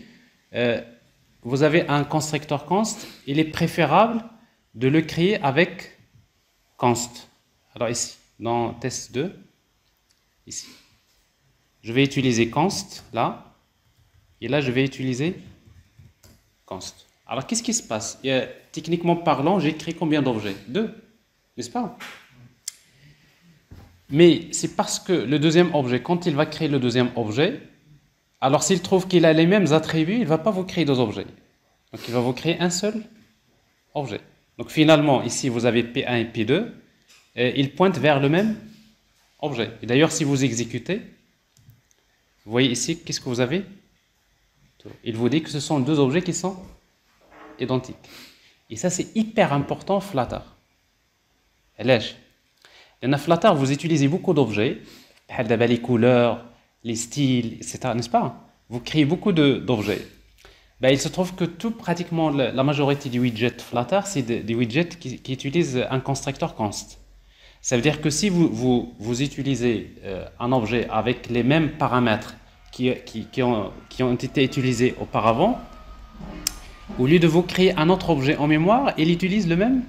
Speaker 1: vous avez un constructeur const, il est préférable de le créer avec const. Alors ici, dans test 2, ici, je vais utiliser const, là, et là je vais utiliser const. Alors qu'est-ce qui se passe? Techniquement parlant, j'ai créé combien d'objets? Deux, n'est-ce pas? Mais c'est parce que le deuxième objet, quand il va créer le deuxième objet, alors s'il trouve qu'il a les mêmes attributs, il ne va pas vous créer deux objets. Donc il va vous créer un seul objet. Donc finalement, ici vous avez P1 et P2, et ils pointent vers le même objet. Et d'ailleurs, si vous exécutez, vous voyez ici, qu'est-ce que vous avez? Il vous dit que ce sont deux objets qui sont identiques. Et ça, c'est hyper important, Flutter. Dans Flutter, vous utilisez beaucoup d'objets, les couleurs, les styles, etc., n'est-ce pas? Vous créez beaucoup d'objets. Ben, il se trouve que pratiquement la majorité des widgets Flutter, c'est des widgets qui utilisent un constructeur const. Ça veut dire que si vous utilisez un objet avec les mêmes paramètres qui ont été utilisés auparavant, au lieu de vous créer un autre objet en mémoire, il utilise le même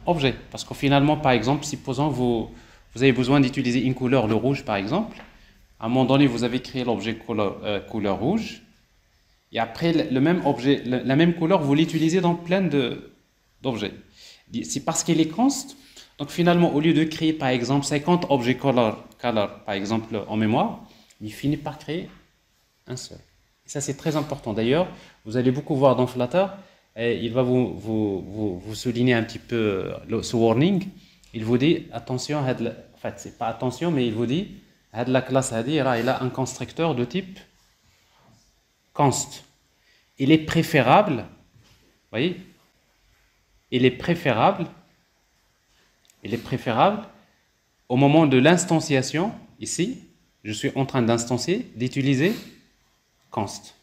Speaker 1: objet. Parce que finalement, par exemple, supposons vous avez besoin d'utiliser une couleur, le rouge par exemple, à un moment donné, vous avez créé l'objet couleur rouge, et après, le même objet, la même couleur, vous l'utilisez dans plein d'objets. C'est parce qu'il est const. Donc finalement, au lieu de créer par exemple 50 objets color par exemple en mémoire, il finit par créer un seul. Et ça c'est très important. D'ailleurs, vous allez beaucoup voir dans Flutter, et il va vous souligner un petit peu ce warning. Il vous dit attention, en fait c'est pas attention, mais il vous dit la classe il a un constructeur de type const. Il est préférable, voyez, il est préférable au moment de l'instanciation, ici, je suis en train d'instancier, d'utiliser const.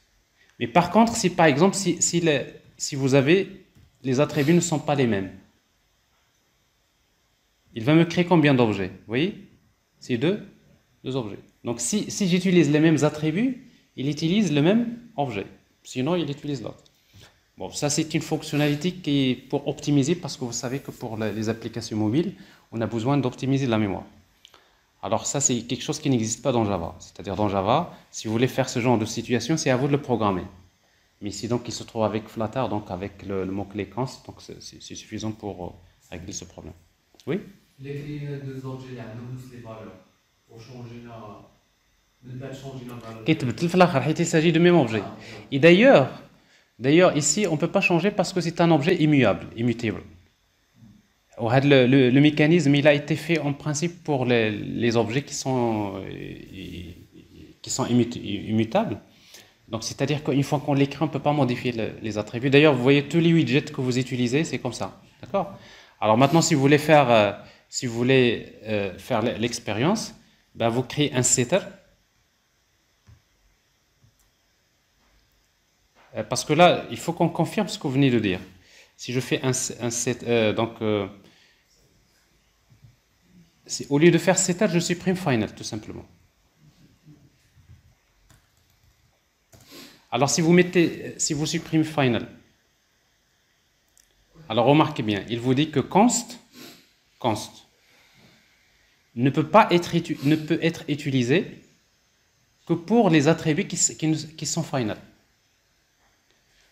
Speaker 1: Mais par contre, si par exemple, si vous avez, les attributs ne sont pas les mêmes, il va me créer combien d'objets? Vous voyez? C'est deux objets. Donc si j'utilise les mêmes attributs, il utilise le même objet. Sinon, il utilise l'autre. Bon, ça c'est une fonctionnalité qui est pour optimiser, parce que vous savez que pour les applications mobiles, on a besoin d'optimiser la mémoire. Alors ça c'est quelque chose qui n'existe pas dans Java. C'est-à-dire dans Java, si vous voulez faire ce genre de situation, c'est à vous de le programmer. Mais ici donc il se trouve avec Flutter, donc avec le mot-clé const, donc c'est suffisant pour régler ce problème. Oui.
Speaker 3: Les deux objets, nous tous les valeurs. Pour changer ne pas changer la valeur.
Speaker 1: كيتبدل في الآخر حيت il s'agit de même objet. Et d'ailleurs ici on peut pas changer parce que c'est un objet immuable, immutable. Le mécanisme il a été fait en principe pour les objets qui sont immutables. Donc c'est-à-dire qu'une fois qu'on l'écrit, on ne peut pas modifier les attributs. D'ailleurs, vous voyez tous les widgets que vous utilisez, c'est comme ça. D'accord? Alors maintenant, si vous voulez faire, l'expérience, ben, vous créez un setter. Parce que là, il faut qu'on confirme ce que vous venez de dire. Si je fais un set, au lieu de faire setter, je supprime final, tout simplement. Alors si vous supprimez final, alors remarquez bien, il vous dit que const ne peut être utilisé que pour les attributs qui sont final.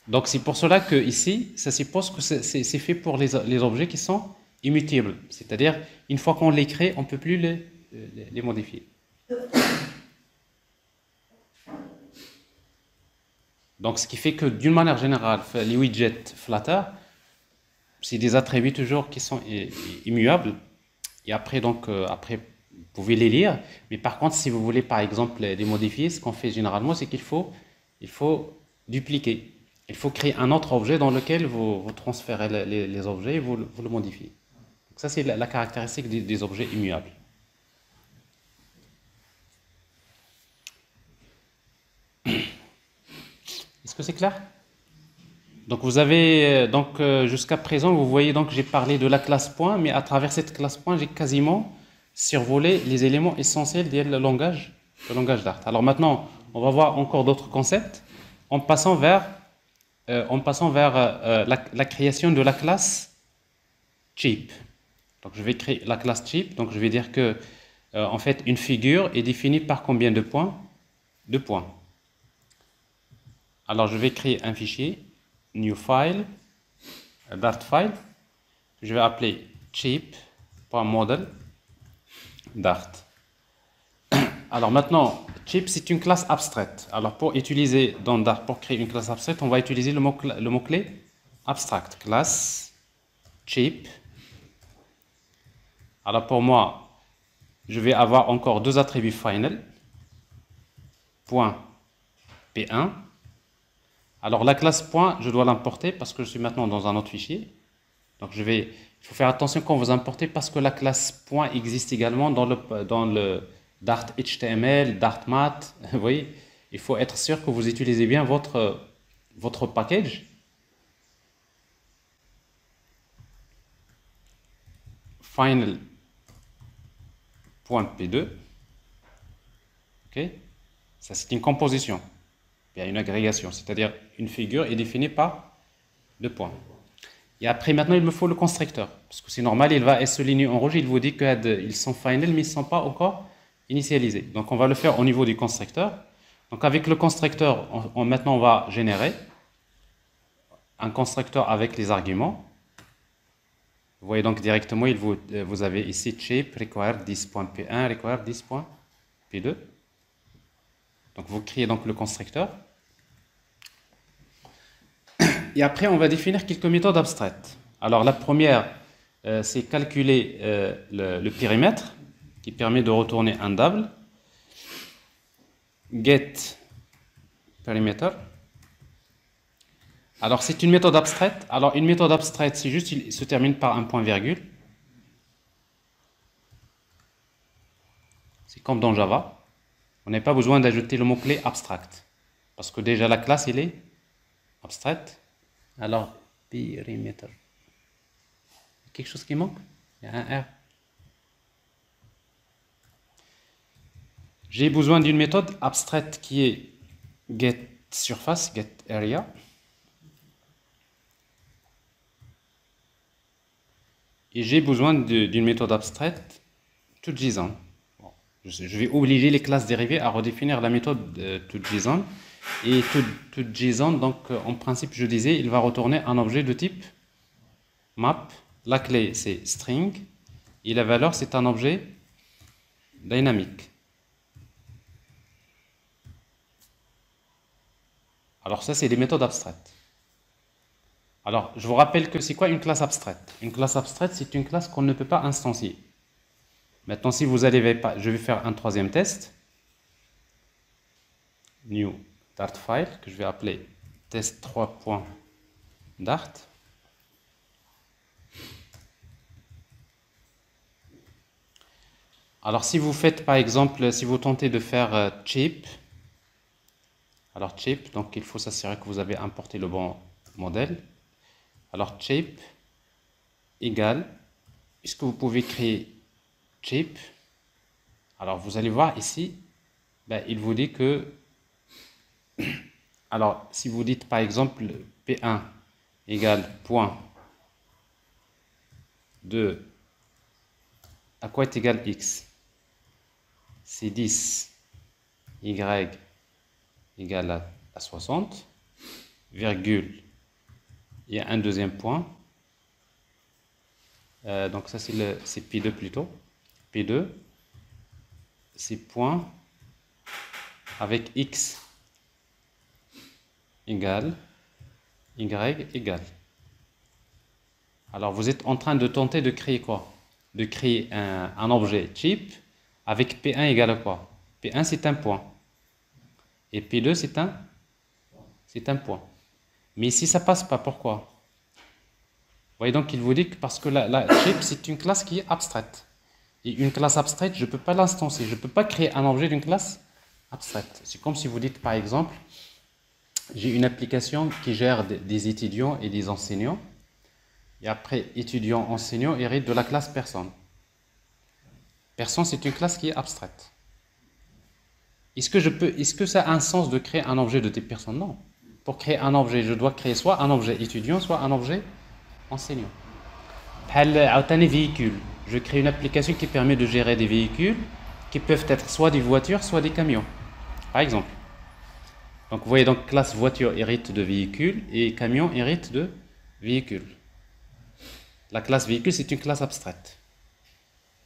Speaker 1: Donc c'est pour cela que ici, ça suppose que c'est fait pour les objets qui sont immutables. C'est-à-dire, une fois qu'on les crée, on ne peut plus les modifier. Donc ce qui fait que d'une manière générale, les widgets Flutter, c'est des attributs toujours qui sont immuables. Et après, après, vous pouvez les lire. Mais par contre, si vous voulez par exemple les modifier, ce qu'on fait généralement, c'est qu'il faut dupliquer. Il faut créer un autre objet dans lequel vous transférez les objets et vous le modifiez. Donc ça, c'est la caractéristique des objets immuables. Est-ce que c'est clair? Donc vous avez, jusqu'à présent, vous voyez donc j'ai parlé de la classe point, mais à travers cette classe point, j'ai quasiment survolé les éléments essentiels du langage Dart. Alors maintenant, on va voir encore d'autres concepts en passant vers la création de la classe cheap. Donc je vais créer la classe cheap. Donc je vais dire que en fait une figure est définie par combien de points? 2 points. Alors je vais créer un fichier new file, Dart file. Je vais appeler cheap.model Dart. Alors maintenant, cheap c'est une classe abstraite. Alors pour utiliser dans Dart, pour créer une classe abstraite, on va utiliser le mot-clé abstract, classe cheap. Alors pour moi, je vais avoir encore deux attributs final, point P1. Alors la classe point, je dois l'importer parce que je suis maintenant dans un autre fichier. Donc il faut faire attention quand vous importez parce que la classe point existe également dans le Dart HTML, Dart Math. Vous voyez, il faut être sûr que vous utilisez bien votre package. Final.p2. Ok, ça c'est une composition. Il y a une agrégation, c'est-à-dire une figure est définie par 2 points. Et après, maintenant, il me faut le constructeur. Parce que c'est normal, il va souligner en rouge, il vous dit qu'ils sont final, mais ils ne sont pas encore initialisés. Donc, on va le faire au niveau du constructeur. Donc, avec le constructeur, maintenant, on va générer un constructeur avec les arguments. Vous voyez donc directement, vous avez ici cheap, require 10.p1, require 10.p2. Donc vous créez donc le constructeur. Et après, on va définir quelques méthodes abstraites. Alors la première, c'est calculer le périmètre qui permet de retourner un double. Get perimeter. Alors c'est une méthode abstraite. Alors une méthode abstraite, c'est juste, il se termine par un point virgule. C'est comme dans Java. On n'a pas besoin d'ajouter le mot-clé abstract. Parce que déjà la classe, elle est abstraite. Alors, perimeter. Quelque chose qui manque? Il y a un R. J'ai besoin d'une méthode abstraite qui est getSurface, getArea. Et j'ai besoin d'une méthode abstraite toJSON. Je vais obliger les classes dérivées à redéfinir la méthode toJSON. Et toJSON, donc en principe, je disais, il va retourner un objet de type map. La clé, c'est string. et la valeur, c'est un objet dynamique. Alors ça, c'est des méthodes abstraites. Alors, je vous rappelle que c'est quoi une classe abstraite? Une classe abstraite, c'est une classe qu'on ne peut pas instancier. Maintenant, si vous allez, je vais faire un troisième test. New Dart file, que je vais appeler test3.dart. Alors, si vous faites, par exemple, si vous tentez de faire cheap, alors cheap, donc il faut s'assurer que vous avez importé le bon modèle. Alors, cheap égale, est-ce que vous pouvez créer cheap? Alors, vous allez voir ici, ben, il vous dit que, alors, si vous dites par exemple P1 égale point de, à quoi est égal X? C'est 10, Y égale à 60, virgule, il y a un deuxième point, donc ça c'est P2 plutôt, P2, c'est point avec X égale, Y égale. Alors vous êtes en train de tenter de créer quoi? De créer un objet cheap avec P1 égale à quoi? P1 c'est un point. Et P2 c'est un point. Mais ici ça passe pas, pourquoi? Vous voyez donc il vous dit que parce que la cheap c'est une classe qui est abstraite. Et une classe abstraite, je ne peux pas l'instancier, je ne peux pas créer un objet d'une classe abstraite. C'est comme si vous dites par exemple, j'ai une application qui gère des étudiants et des enseignants. Et après, étudiant, enseignant hérite de la classe personne. Personne, c'est une classe qui est abstraite. Est-ce que ça a un sens de créer un objet de type personne? Non. Pour créer un objet, je dois créer soit un objet étudiant, soit un objet enseignant. Un véhicule. Je crée une application qui permet de gérer des véhicules qui peuvent être soit des voitures, soit des camions, par exemple. Donc vous voyez, donc classe voiture hérite de véhicule et camion hérite de véhicule. La classe véhicule, c'est une classe abstraite.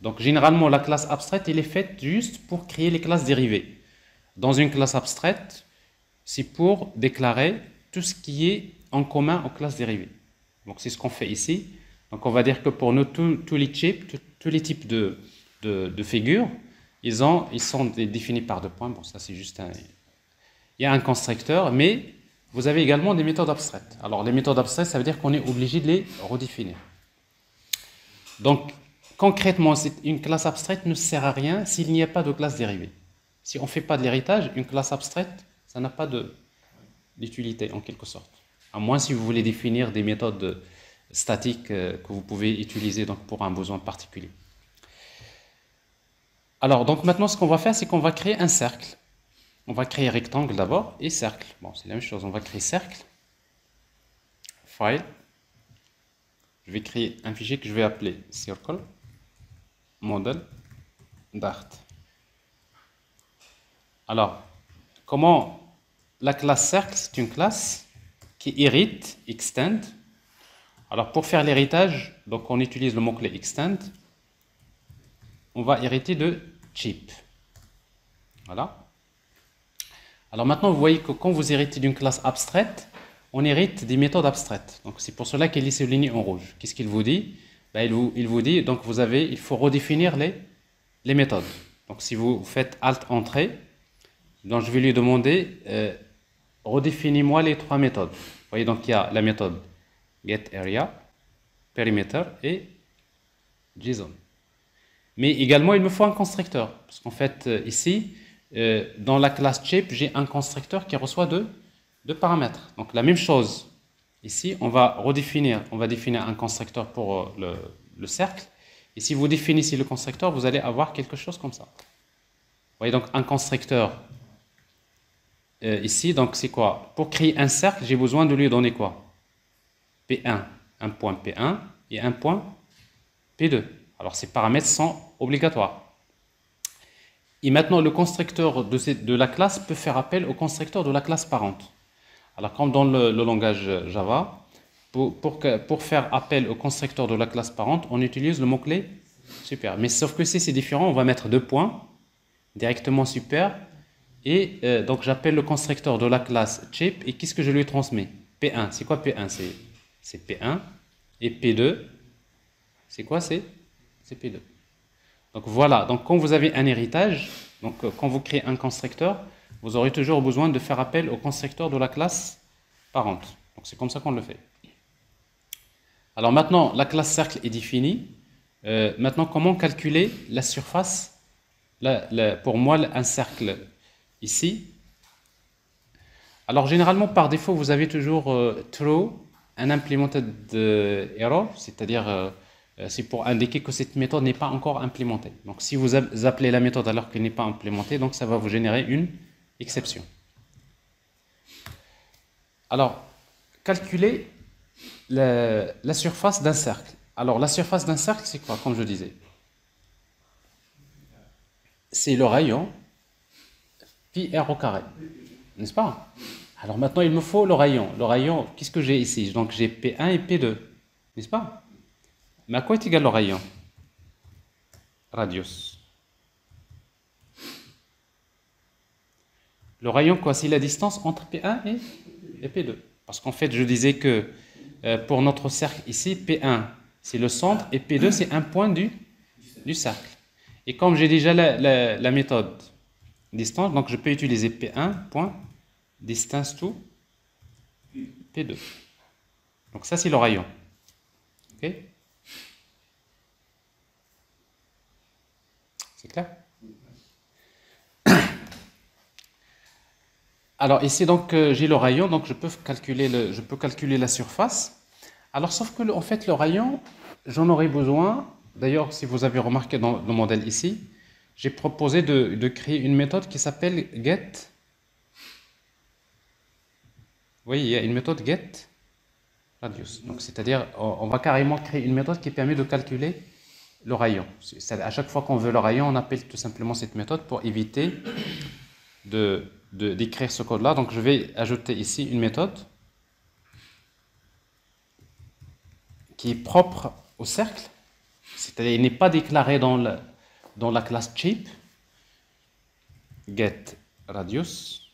Speaker 1: Donc généralement, la classe abstraite, elle est faite juste pour créer les classes dérivées. Dans une classe abstraite, c'est pour déclarer tout ce qui est en commun aux classes dérivées. Donc c'est ce qu'on fait ici. Donc on va dire que pour nous, tous les types de figures, ils sont définis par deux points. Bon, ça c'est juste un... Il y a un constructeur, mais vous avez également des méthodes abstraites. Alors les méthodes abstraites, ça veut dire qu'on est obligé de les redéfinir. Donc concrètement, une classe abstraite ne sert à rien s'il n'y a pas de classe dérivée. Si on ne fait pas de l'héritage, une classe abstraite, ça n'a pas d'utilité en quelque sorte. À moins si vous voulez définir des méthodes statiques que vous pouvez utiliser donc, pour un besoin particulier. Alors donc maintenant ce qu'on va faire, c'est qu'on va créer un cercle. On va créer rectangle d'abord et cercle. Bon, c'est la même chose, on va créer cercle. File. Je vais créer un fichier que je vais appeler circle model dart. Alors, comment la classe cercle, c'est une classe qui hérite extend. Alors pour faire l'héritage, donc on utilise le mot-clé extend. On va hériter de cheap. Voilà. Alors maintenant, vous voyez que quand vous héritez d'une classe abstraite, on hérite des méthodes abstraites. Donc c'est pour cela qu'elle est soulignée en rouge. Qu'est-ce qu'il vous dit? Ben, il vous dit, donc il faut redéfinir les méthodes. Donc si vous faites Alt-Entrée, donc je vais lui demander, redéfinis-moi les trois méthodes. Vous voyez, donc il y a la méthode getArea, perimeter et JSON. Mais également, il me faut un constructeur. Parce qu'en fait, ici, dans la classe cheap, j'ai un constructeur qui reçoit deux paramètres. Donc la même chose. Ici, on va définir un constructeur pour le cercle. Et si vous définissez le constructeur, vous allez avoir quelque chose comme ça. Vous voyez, donc un constructeur ici, donc c'est quoi? Pour créer un cercle, j'ai besoin de lui donner quoi? P1, un point P1 et un point P2. Alors ces paramètres sont obligatoires. Et maintenant, le constructeur de la classe peut faire appel au constructeur de la classe parente. Alors comme dans le langage Java, pour faire appel au constructeur de la classe parente, on utilise le mot-clé Super. Mais sauf que si c'est différent, on va mettre deux points directement super. Et donc j'appelle le constructeur de la classe chip. Et qu'est-ce que je lui transmets? P1. C'est quoi P1? C'est P1. Et P2, c'est quoi? C'est P2. Donc voilà. Donc quand vous avez un héritage, donc quand vous créez un constructeur, vous aurez toujours besoin de faire appel au constructeur de la classe parente. Donc c'est comme ça qu'on le fait. Alors maintenant, la classe cercle est définie. Maintenant, comment calculer la surface? Pour moi, un cercle ici. Alors généralement, par défaut, vous avez toujours true, un implemented error, c'est-à-dire c'est pour indiquer que cette méthode n'est pas encore implémentée. Donc si vous appelez la méthode alors qu'elle n'est pas implémentée, donc ça va vous générer une exception. Alors, calculer la surface d'un cercle. Alors la surface d'un cercle, c'est quoi, comme je disais? C'est le rayon pi r au carré, n'est-ce pas? Alors maintenant, il me faut le rayon. Le rayon, qu'est-ce que j'ai ici? Donc j'ai P1 et P2, n'est-ce pas? Mais à quoi est égal le rayon? Radius. Le rayon, quoi? C'est la distance entre P1 et P2. Parce qu'en fait, je disais que pour notre cercle ici, P1, c'est le centre, et P2, c'est un point du cercle. Et comme j'ai déjà la méthode distance, donc je peux utiliser P1, point, distance to P2. Donc ça, c'est le rayon. Ok? C'est clair? Alors ici, donc, j'ai le rayon, donc je peux calculer la surface. Alors, sauf que, en fait, le rayon, j'en aurais besoin. D'ailleurs, si vous avez remarqué dans le modèle ici, j'ai proposé de créer une méthode qui s'appelle get. Oui, il y a une méthode get radius. Donc, c'est-à-dire, on va carrément créer une méthode qui permet de calculer le rayon. À chaque fois qu'on veut le rayon, on appelle tout simplement cette méthode pour éviter d'écrire ce code-là. Donc, je vais ajouter ici une méthode qui est propre au cercle, c'est-à-dire il n'est pas déclaré dans la classe chip, get radius.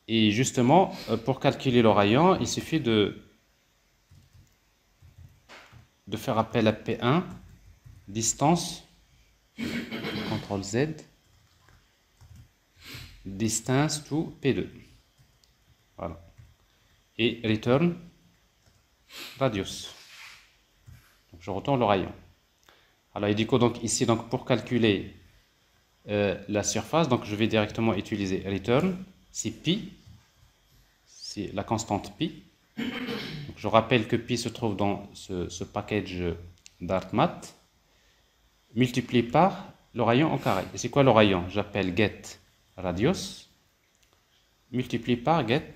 Speaker 1: Et justement, pour calculer le rayon, il suffit de faire appel à P1, distance, CTRL Z, distance to P2. Voilà. Et return radius. Donc, je retourne le rayon. Alors, il dit que donc ici, donc pour calculer la surface, donc je vais directement utiliser return, c'est pi, c'est la constante pi. Donc, je rappelle que pi se trouve dans ce package d'ArtMath, multiplié par le rayon au carré. Et c'est quoi le rayon? J'appelle get radius, multiplié par get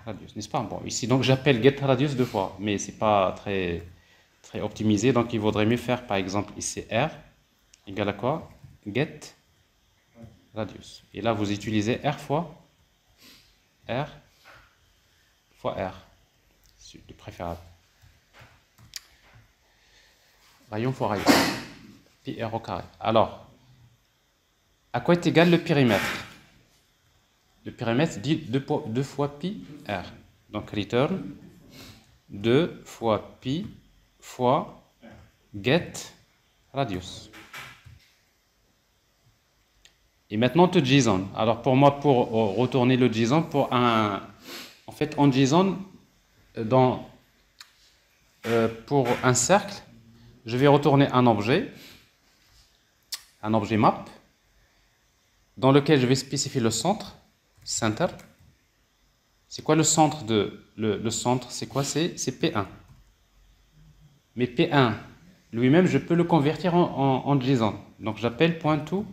Speaker 1: radius, n'est-ce pas? Bon, ici, donc j'appelle get radius deux fois, mais c'est pas très optimisé, donc il vaudrait mieux faire, par exemple, ici r égale à quoi? Get radius. Et là, vous utilisez r fois r, de préférable. Rayon fois rayon, pi r au carré. Alors, à quoi est égal le périmètre? Le périmètre dit 2 fois pi r. Donc, return 2 fois pi fois get radius. Et maintenant, te JSON. Alors, pour moi, pour retourner le JSON, en fait, en JSON, pour un cercle, je vais retourner un objet map, dans lequel je vais spécifier le centre, center. C'est quoi le centre le centre, c'est quoi? C'est P1. Mais P1, lui-même, je peux le convertir en JSON. Donc, j'appelle point_to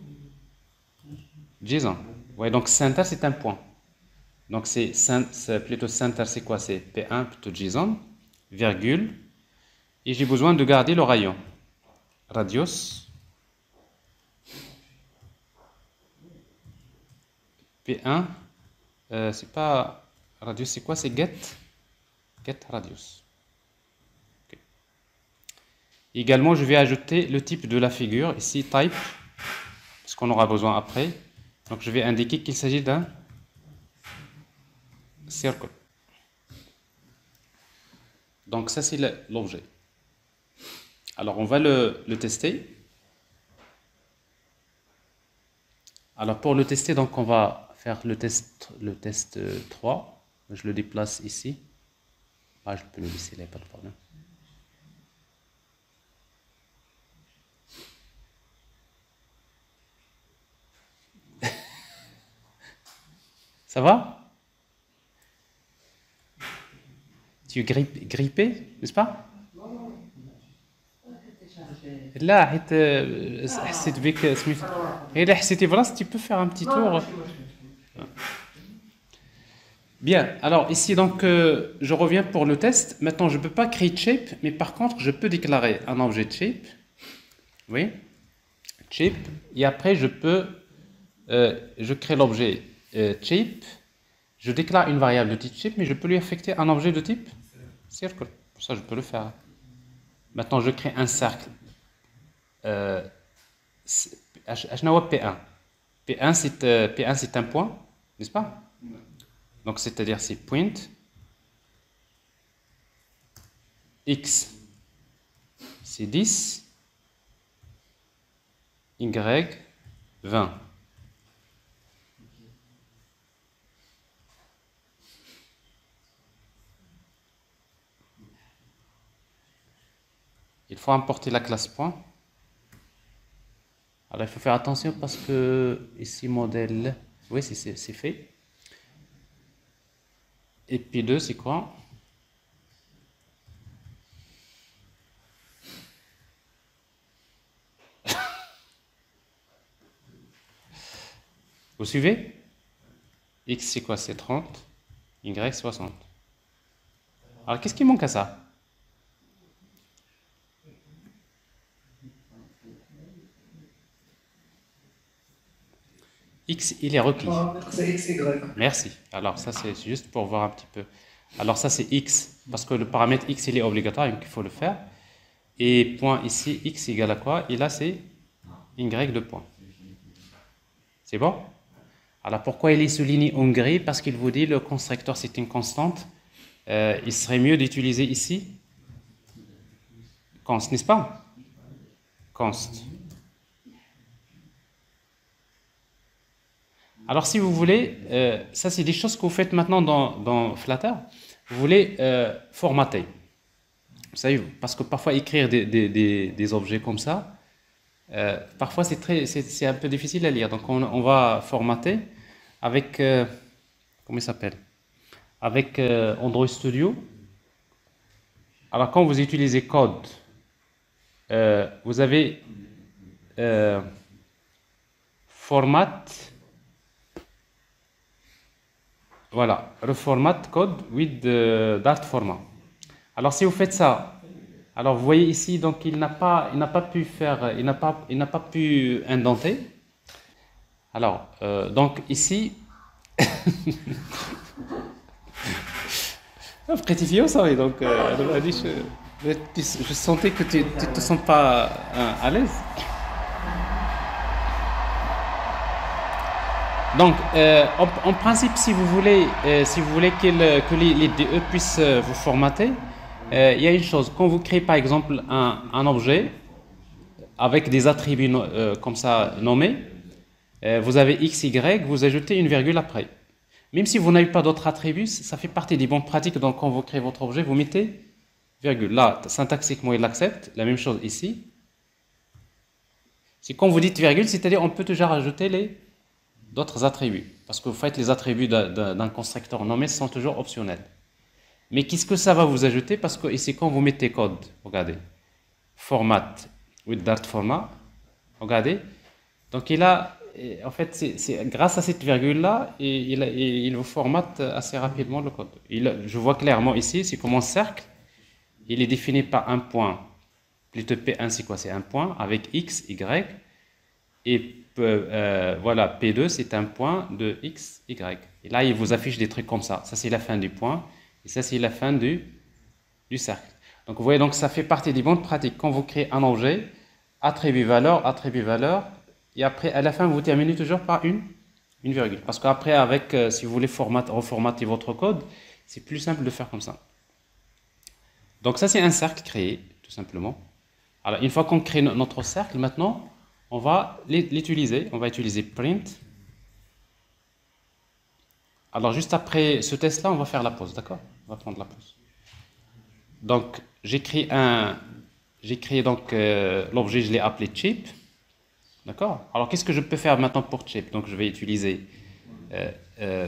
Speaker 1: JSON. Ouais, donc center, c'est un point. Donc, c'est plutôt center, c'est quoi? C'est P1 plutôt JSON, virgule. Et j'ai besoin de garder le rayon. Radius. P1, c'est pas radius, c'est quoi? C'est get radius. Également, je vais ajouter le type de la figure, ici type, parce qu'on aura besoin après. Donc je vais indiquer qu'il s'agit d'un circle. Donc ça c'est l'objet. Alors on va le tester. Alors pour le tester, donc on va faire le test 3. Je le déplace ici. Ah, je peux le laisser là, pas de problème. Ça va? Tu es grippé, n'est-ce pas? لا حيت حسيت بك سميت إلا حسيتي براسك tu peux faire un petit tour. Bien, alors ici donc je reviens pour le test. Maintenant je ne peux pas créer shape, mais par contre je peux déclarer un objet de shape. Oui, shape. Et après je crée l'objet shape. Je déclare une variable de type shape, mais je peux lui affecter un objet de type circle. Pour ça je peux le faire. Maintenant je crée un cercle. P1. P1 c'est un point, n'est-ce pas? Donc c'est-à-dire c'est point x c'est 10, y 20. Il faut importer la classe point. Alors il faut faire attention parce que ici modèle, oui c'est fait. Et P2 c'est quoi? Vous suivez? X c'est quoi? C'est 30, Y 60. Alors qu'est-ce qui manque à ça? X, il est requis.
Speaker 4: C'est x, y.
Speaker 1: Merci. Alors ça, c'est juste pour voir un petit peu. Alors ça, c'est X, parce que le paramètre X, il est obligatoire, donc il faut le faire. Et point ici, X égale à quoi? Et là, c'est Y de point. C'est bon? Alors pourquoi il est souligné en gris? Parce qu'il vous dit le constructeur, c'est une constante. Il serait mieux d'utiliser ici const, n'est-ce pas? Const. Alors, si vous voulez, ça c'est des choses que vous faites maintenant dans Flutter. Vous voulez formater. Vous savez, parce que parfois écrire des objets comme ça, parfois c'est un peu difficile à lire. Donc, on va formater avec, comment il s'appelle? Avec Android Studio. Alors, quand vous utilisez code, vous avez format. Voilà, reformat code with Dart format. Alors si vous faites ça, alors vous voyez ici, donc il n'a pas pu faire, il n'a pas pu indenter. Alors donc ici, rectifier ça oui. Donc je sentais que tu te sens pas à l'aise. Donc, en principe, si vous voulez que les DE puissent vous formater, il y a une chose. Quand vous créez par exemple un objet avec des attributs comme ça nommés, vous avez x, y, vous ajoutez une virgule après. Même si vous n'avez pas d'autres attributs, ça fait partie des bonnes pratiques. Donc, quand vous créez votre objet, vous mettez virgule. Là, syntaxiquement, il l'accepte. La même chose ici. C'est quand vous dites virgule, c'est-à-dire on peut toujours ajouter d'autres attributs. Parce que vous faites les attributs d'un constructeur nommé sont toujours optionnels. Mais qu'est-ce que ça va vous ajouter? Parce que ici, quand vous mettez code, regardez, format with Dart format, regardez. Donc il a, en fait, c'est grâce à cette virgule-là, il vous formate assez rapidement le code. Je vois clairement ici, c'est comme un cercle, il est défini par un point, plutôt P1 c'est quoi? C'est un point avec X, Y, et voilà, P2 c'est un point de X, Y. Et là, il vous affiche des trucs comme ça. Ça c'est la fin du point, et ça c'est la fin du cercle. Donc vous voyez, donc ça fait partie des bonnes pratiques. Quand vous créez un objet, attribut valeur, et après, à la fin, vous terminez toujours par une virgule. Parce qu'après, avec, si vous voulez reformater votre code, c'est plus simple de faire comme ça. Donc ça, c'est un cercle créé, tout simplement. Alors, une fois qu'on crée notre cercle, maintenant, on va l'utiliser. On va utiliser print. Alors, juste après ce test-là, on va faire la pause, d'accord? On va prendre la pause. Donc, j'ai créé donc l'objet, je l'ai appelé chip. D'accord? Alors, qu'est-ce que je peux faire maintenant pour chip? Donc, je vais utiliser,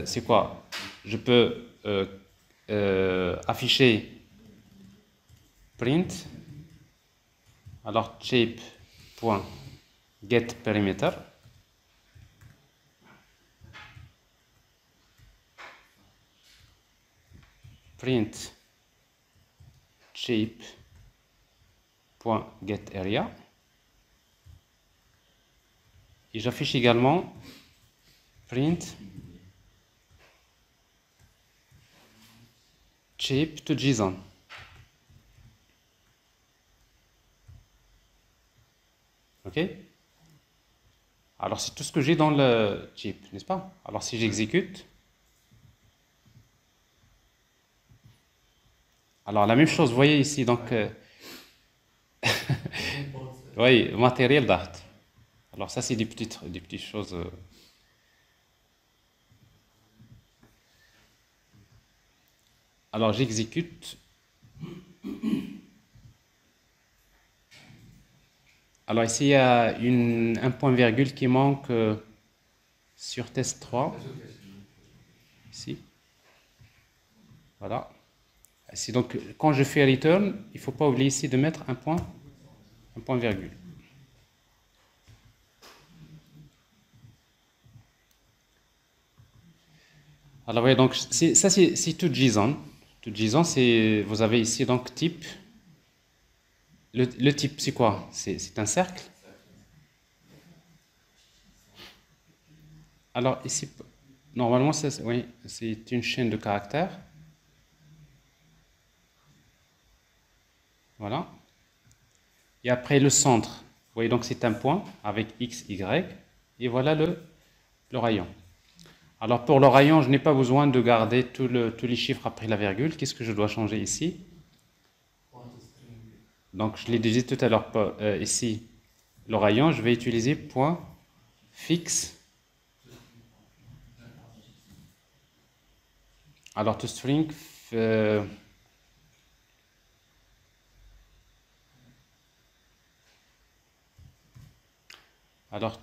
Speaker 1: c'est quoi? Je peux afficher print. Alors, chip.getPerimeter. Print chip.getArea. Et j'affiche également print chip to JSON. OK? Alors, c'est tout ce que j'ai dans le chip, n'est-ce pas? Alors, si j'exécute, alors la même chose, vous voyez ici, donc, oui, matériel d'art. Alors, ça, c'est des petites choses. Alors, j'exécute. Alors, ici, il y a un point virgule qui manque sur test 3. Ici. Voilà. Ici, donc, quand je fais return, il ne faut pas oublier ici de mettre un point virgule. Alors, voyez, donc, ça, c'est tout JSON. Tout JSON, vous avez ici, donc, type. Le type, c'est quoi? C'est un cercle. Alors, ici, normalement, oui, c'est une chaîne de caractères. Voilà. Et après, le centre. Vous voyez, donc, c'est un point avec X, Y. Et voilà le rayon. Alors, pour le rayon, je n'ai pas besoin de garder tous les chiffres après la virgule. Qu'est-ce que je dois changer ici? Donc, je l'ai dit tout à l'heure, ici, le rayon, je vais utiliser point fixe. Alors, toString,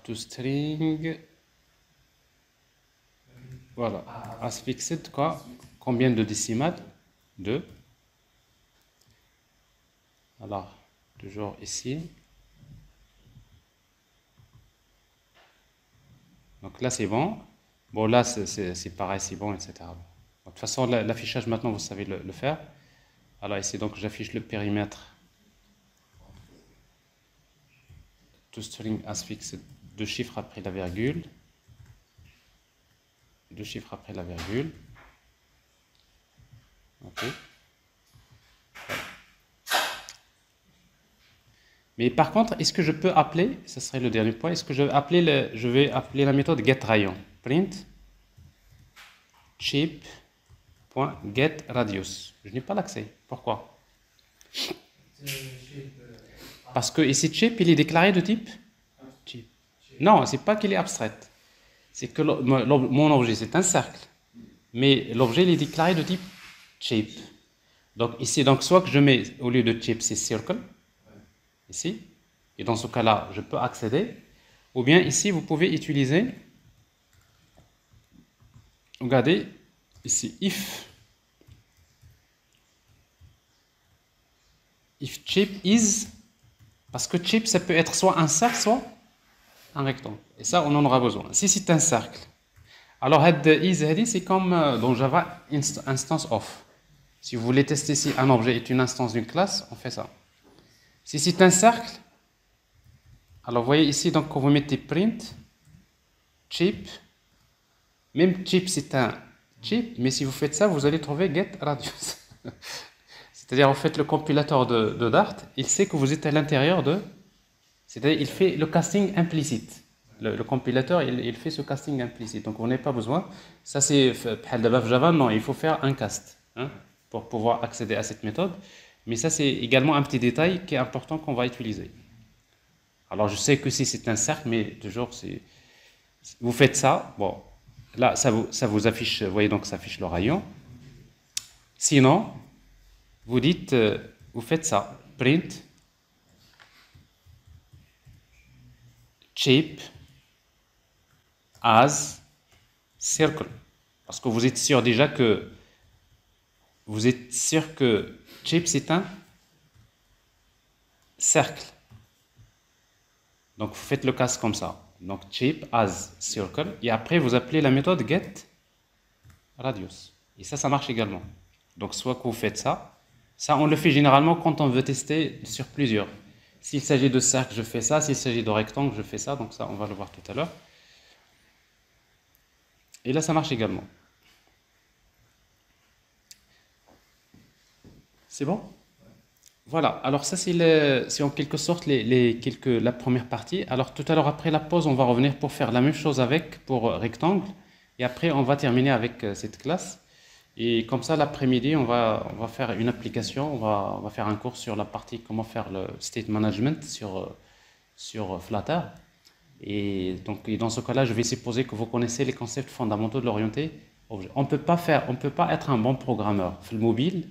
Speaker 1: toString, voilà, as fixed, quoi, combien de décimales? 2. Alors, toujours ici. Donc là, c'est bon. Bon, là, c'est pareil, c'est bon, etc. De toute façon, l'affichage, maintenant, vous savez le faire. Alors ici, donc, j'affiche le périmètre. toString as fixed, 2 chiffres après la virgule. 2 chiffres après la virgule. OK. Mais par contre, est-ce que je peux appeler, ce serait le dernier point, est-ce que je vais appeler la méthode getRayon. Print chip.getRadius. Je n'ai pas l'accès. Pourquoi? Parce que ici, chip, il est déclaré de type chip. Non, c'est pas qu'il est abstrait. C'est que mon objet, c'est un cercle. Mais l'objet, il est déclaré de type chip. Donc ici, donc, soit que je mets, au lieu de chip, c'est circle. Ici, et dans ce cas-là, je peux accéder, ou bien ici, vous pouvez utiliser, regardez, ici, if chip is, parce que chip, ça peut être soit un cercle, soit un rectangle, et ça, on en aura besoin. Si c'est un cercle, alors head is, c'est comme dans Java, instance of. Si vous voulez tester si un objet est une instance d'une classe, on fait ça. Si c'est un cercle, alors vous voyez ici, donc quand vous mettez print, chip, même chip c'est un chip, mais si vous faites ça, vous allez trouver getRadius. C'est-à-dire, en fait, le compilateur de Dart, il sait que vous êtes à l'intérieur de... C'est-à-dire, il fait le casting implicite. Le compilateur, il fait ce casting implicite. Donc, on n'a pas besoin. Ça, c'est... Java, non, il faut faire un cast hein, pour pouvoir accéder à cette méthode. Mais ça, c'est également un petit détail qui est important qu'on va utiliser. Alors, je sais que si c'est un cercle, mais toujours, c'est... Vous faites ça, bon, là, ça vous affiche, vous voyez, donc ça affiche le rayon. Sinon, vous dites, vous faites ça, print, shape, as, circle. Parce que vous êtes sûr déjà que, shape, c'est un cercle. Donc, vous faites le cas comme ça. Donc, shape, as, circle. Et après, vous appelez la méthode get radius. Et ça marche également. Donc, soit que vous faites ça. Ça, on le fait généralement quand on veut tester sur plusieurs. S'il s'agit de cercle, je fais ça. S'il s'agit de rectangle, je fais ça. Donc, ça, on va le voir tout à l'heure. Et là, ça marche également. C'est bon? Voilà, alors ça c'est en quelque sorte la première partie. Alors tout à l'heure après la pause, on va revenir pour faire la même chose pour rectangle. Et après on va terminer avec cette classe. Et comme ça l'après-midi, on va faire une application, on va faire un cours sur la partie comment faire le state management sur Flutter. Et donc dans ce cas-là, je vais supposer que vous connaissez les concepts fondamentaux de l'orienté objet. On peut pas être un bon programmeur mobile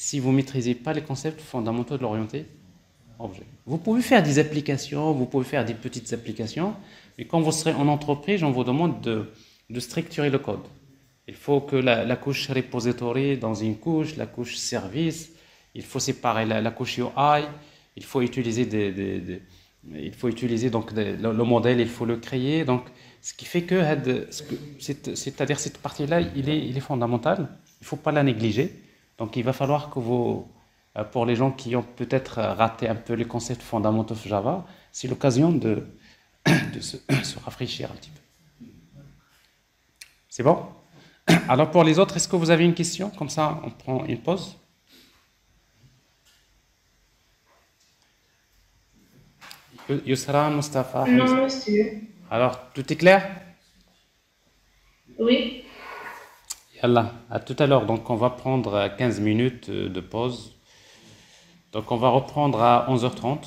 Speaker 1: si vous ne maîtrisez pas les concepts fondamentaux de l'orienté objet. Vous pouvez faire des applications, vous pouvez faire des petites applications, mais quand vous serez en entreprise, on vous demande de structurer le code. Il faut que la couche repository dans une couche, la couche service, il faut séparer la couche UI, il faut utiliser donc le modèle, il faut le créer. Donc, ce qui fait c'est-à-dire cette partie-là, il est fondamental. Il ne faut pas la négliger. Donc, il va falloir que pour les gens qui ont peut-être raté un peu les concepts fondamentaux de Java, c'est l'occasion de se rafraîchir un petit peu. C'est bon? Alors, pour les autres, est-ce que vous avez une question? Comme ça, on prend une pause. Yusra, Mustafa,
Speaker 2: Non,
Speaker 1: Hamza.
Speaker 2: monsieur.
Speaker 1: Alors, tout est clair?
Speaker 2: Oui.
Speaker 1: Yallah, à tout à l'heure. Donc, on va prendre 15 minutes de pause. Donc, on va reprendre à 11h30.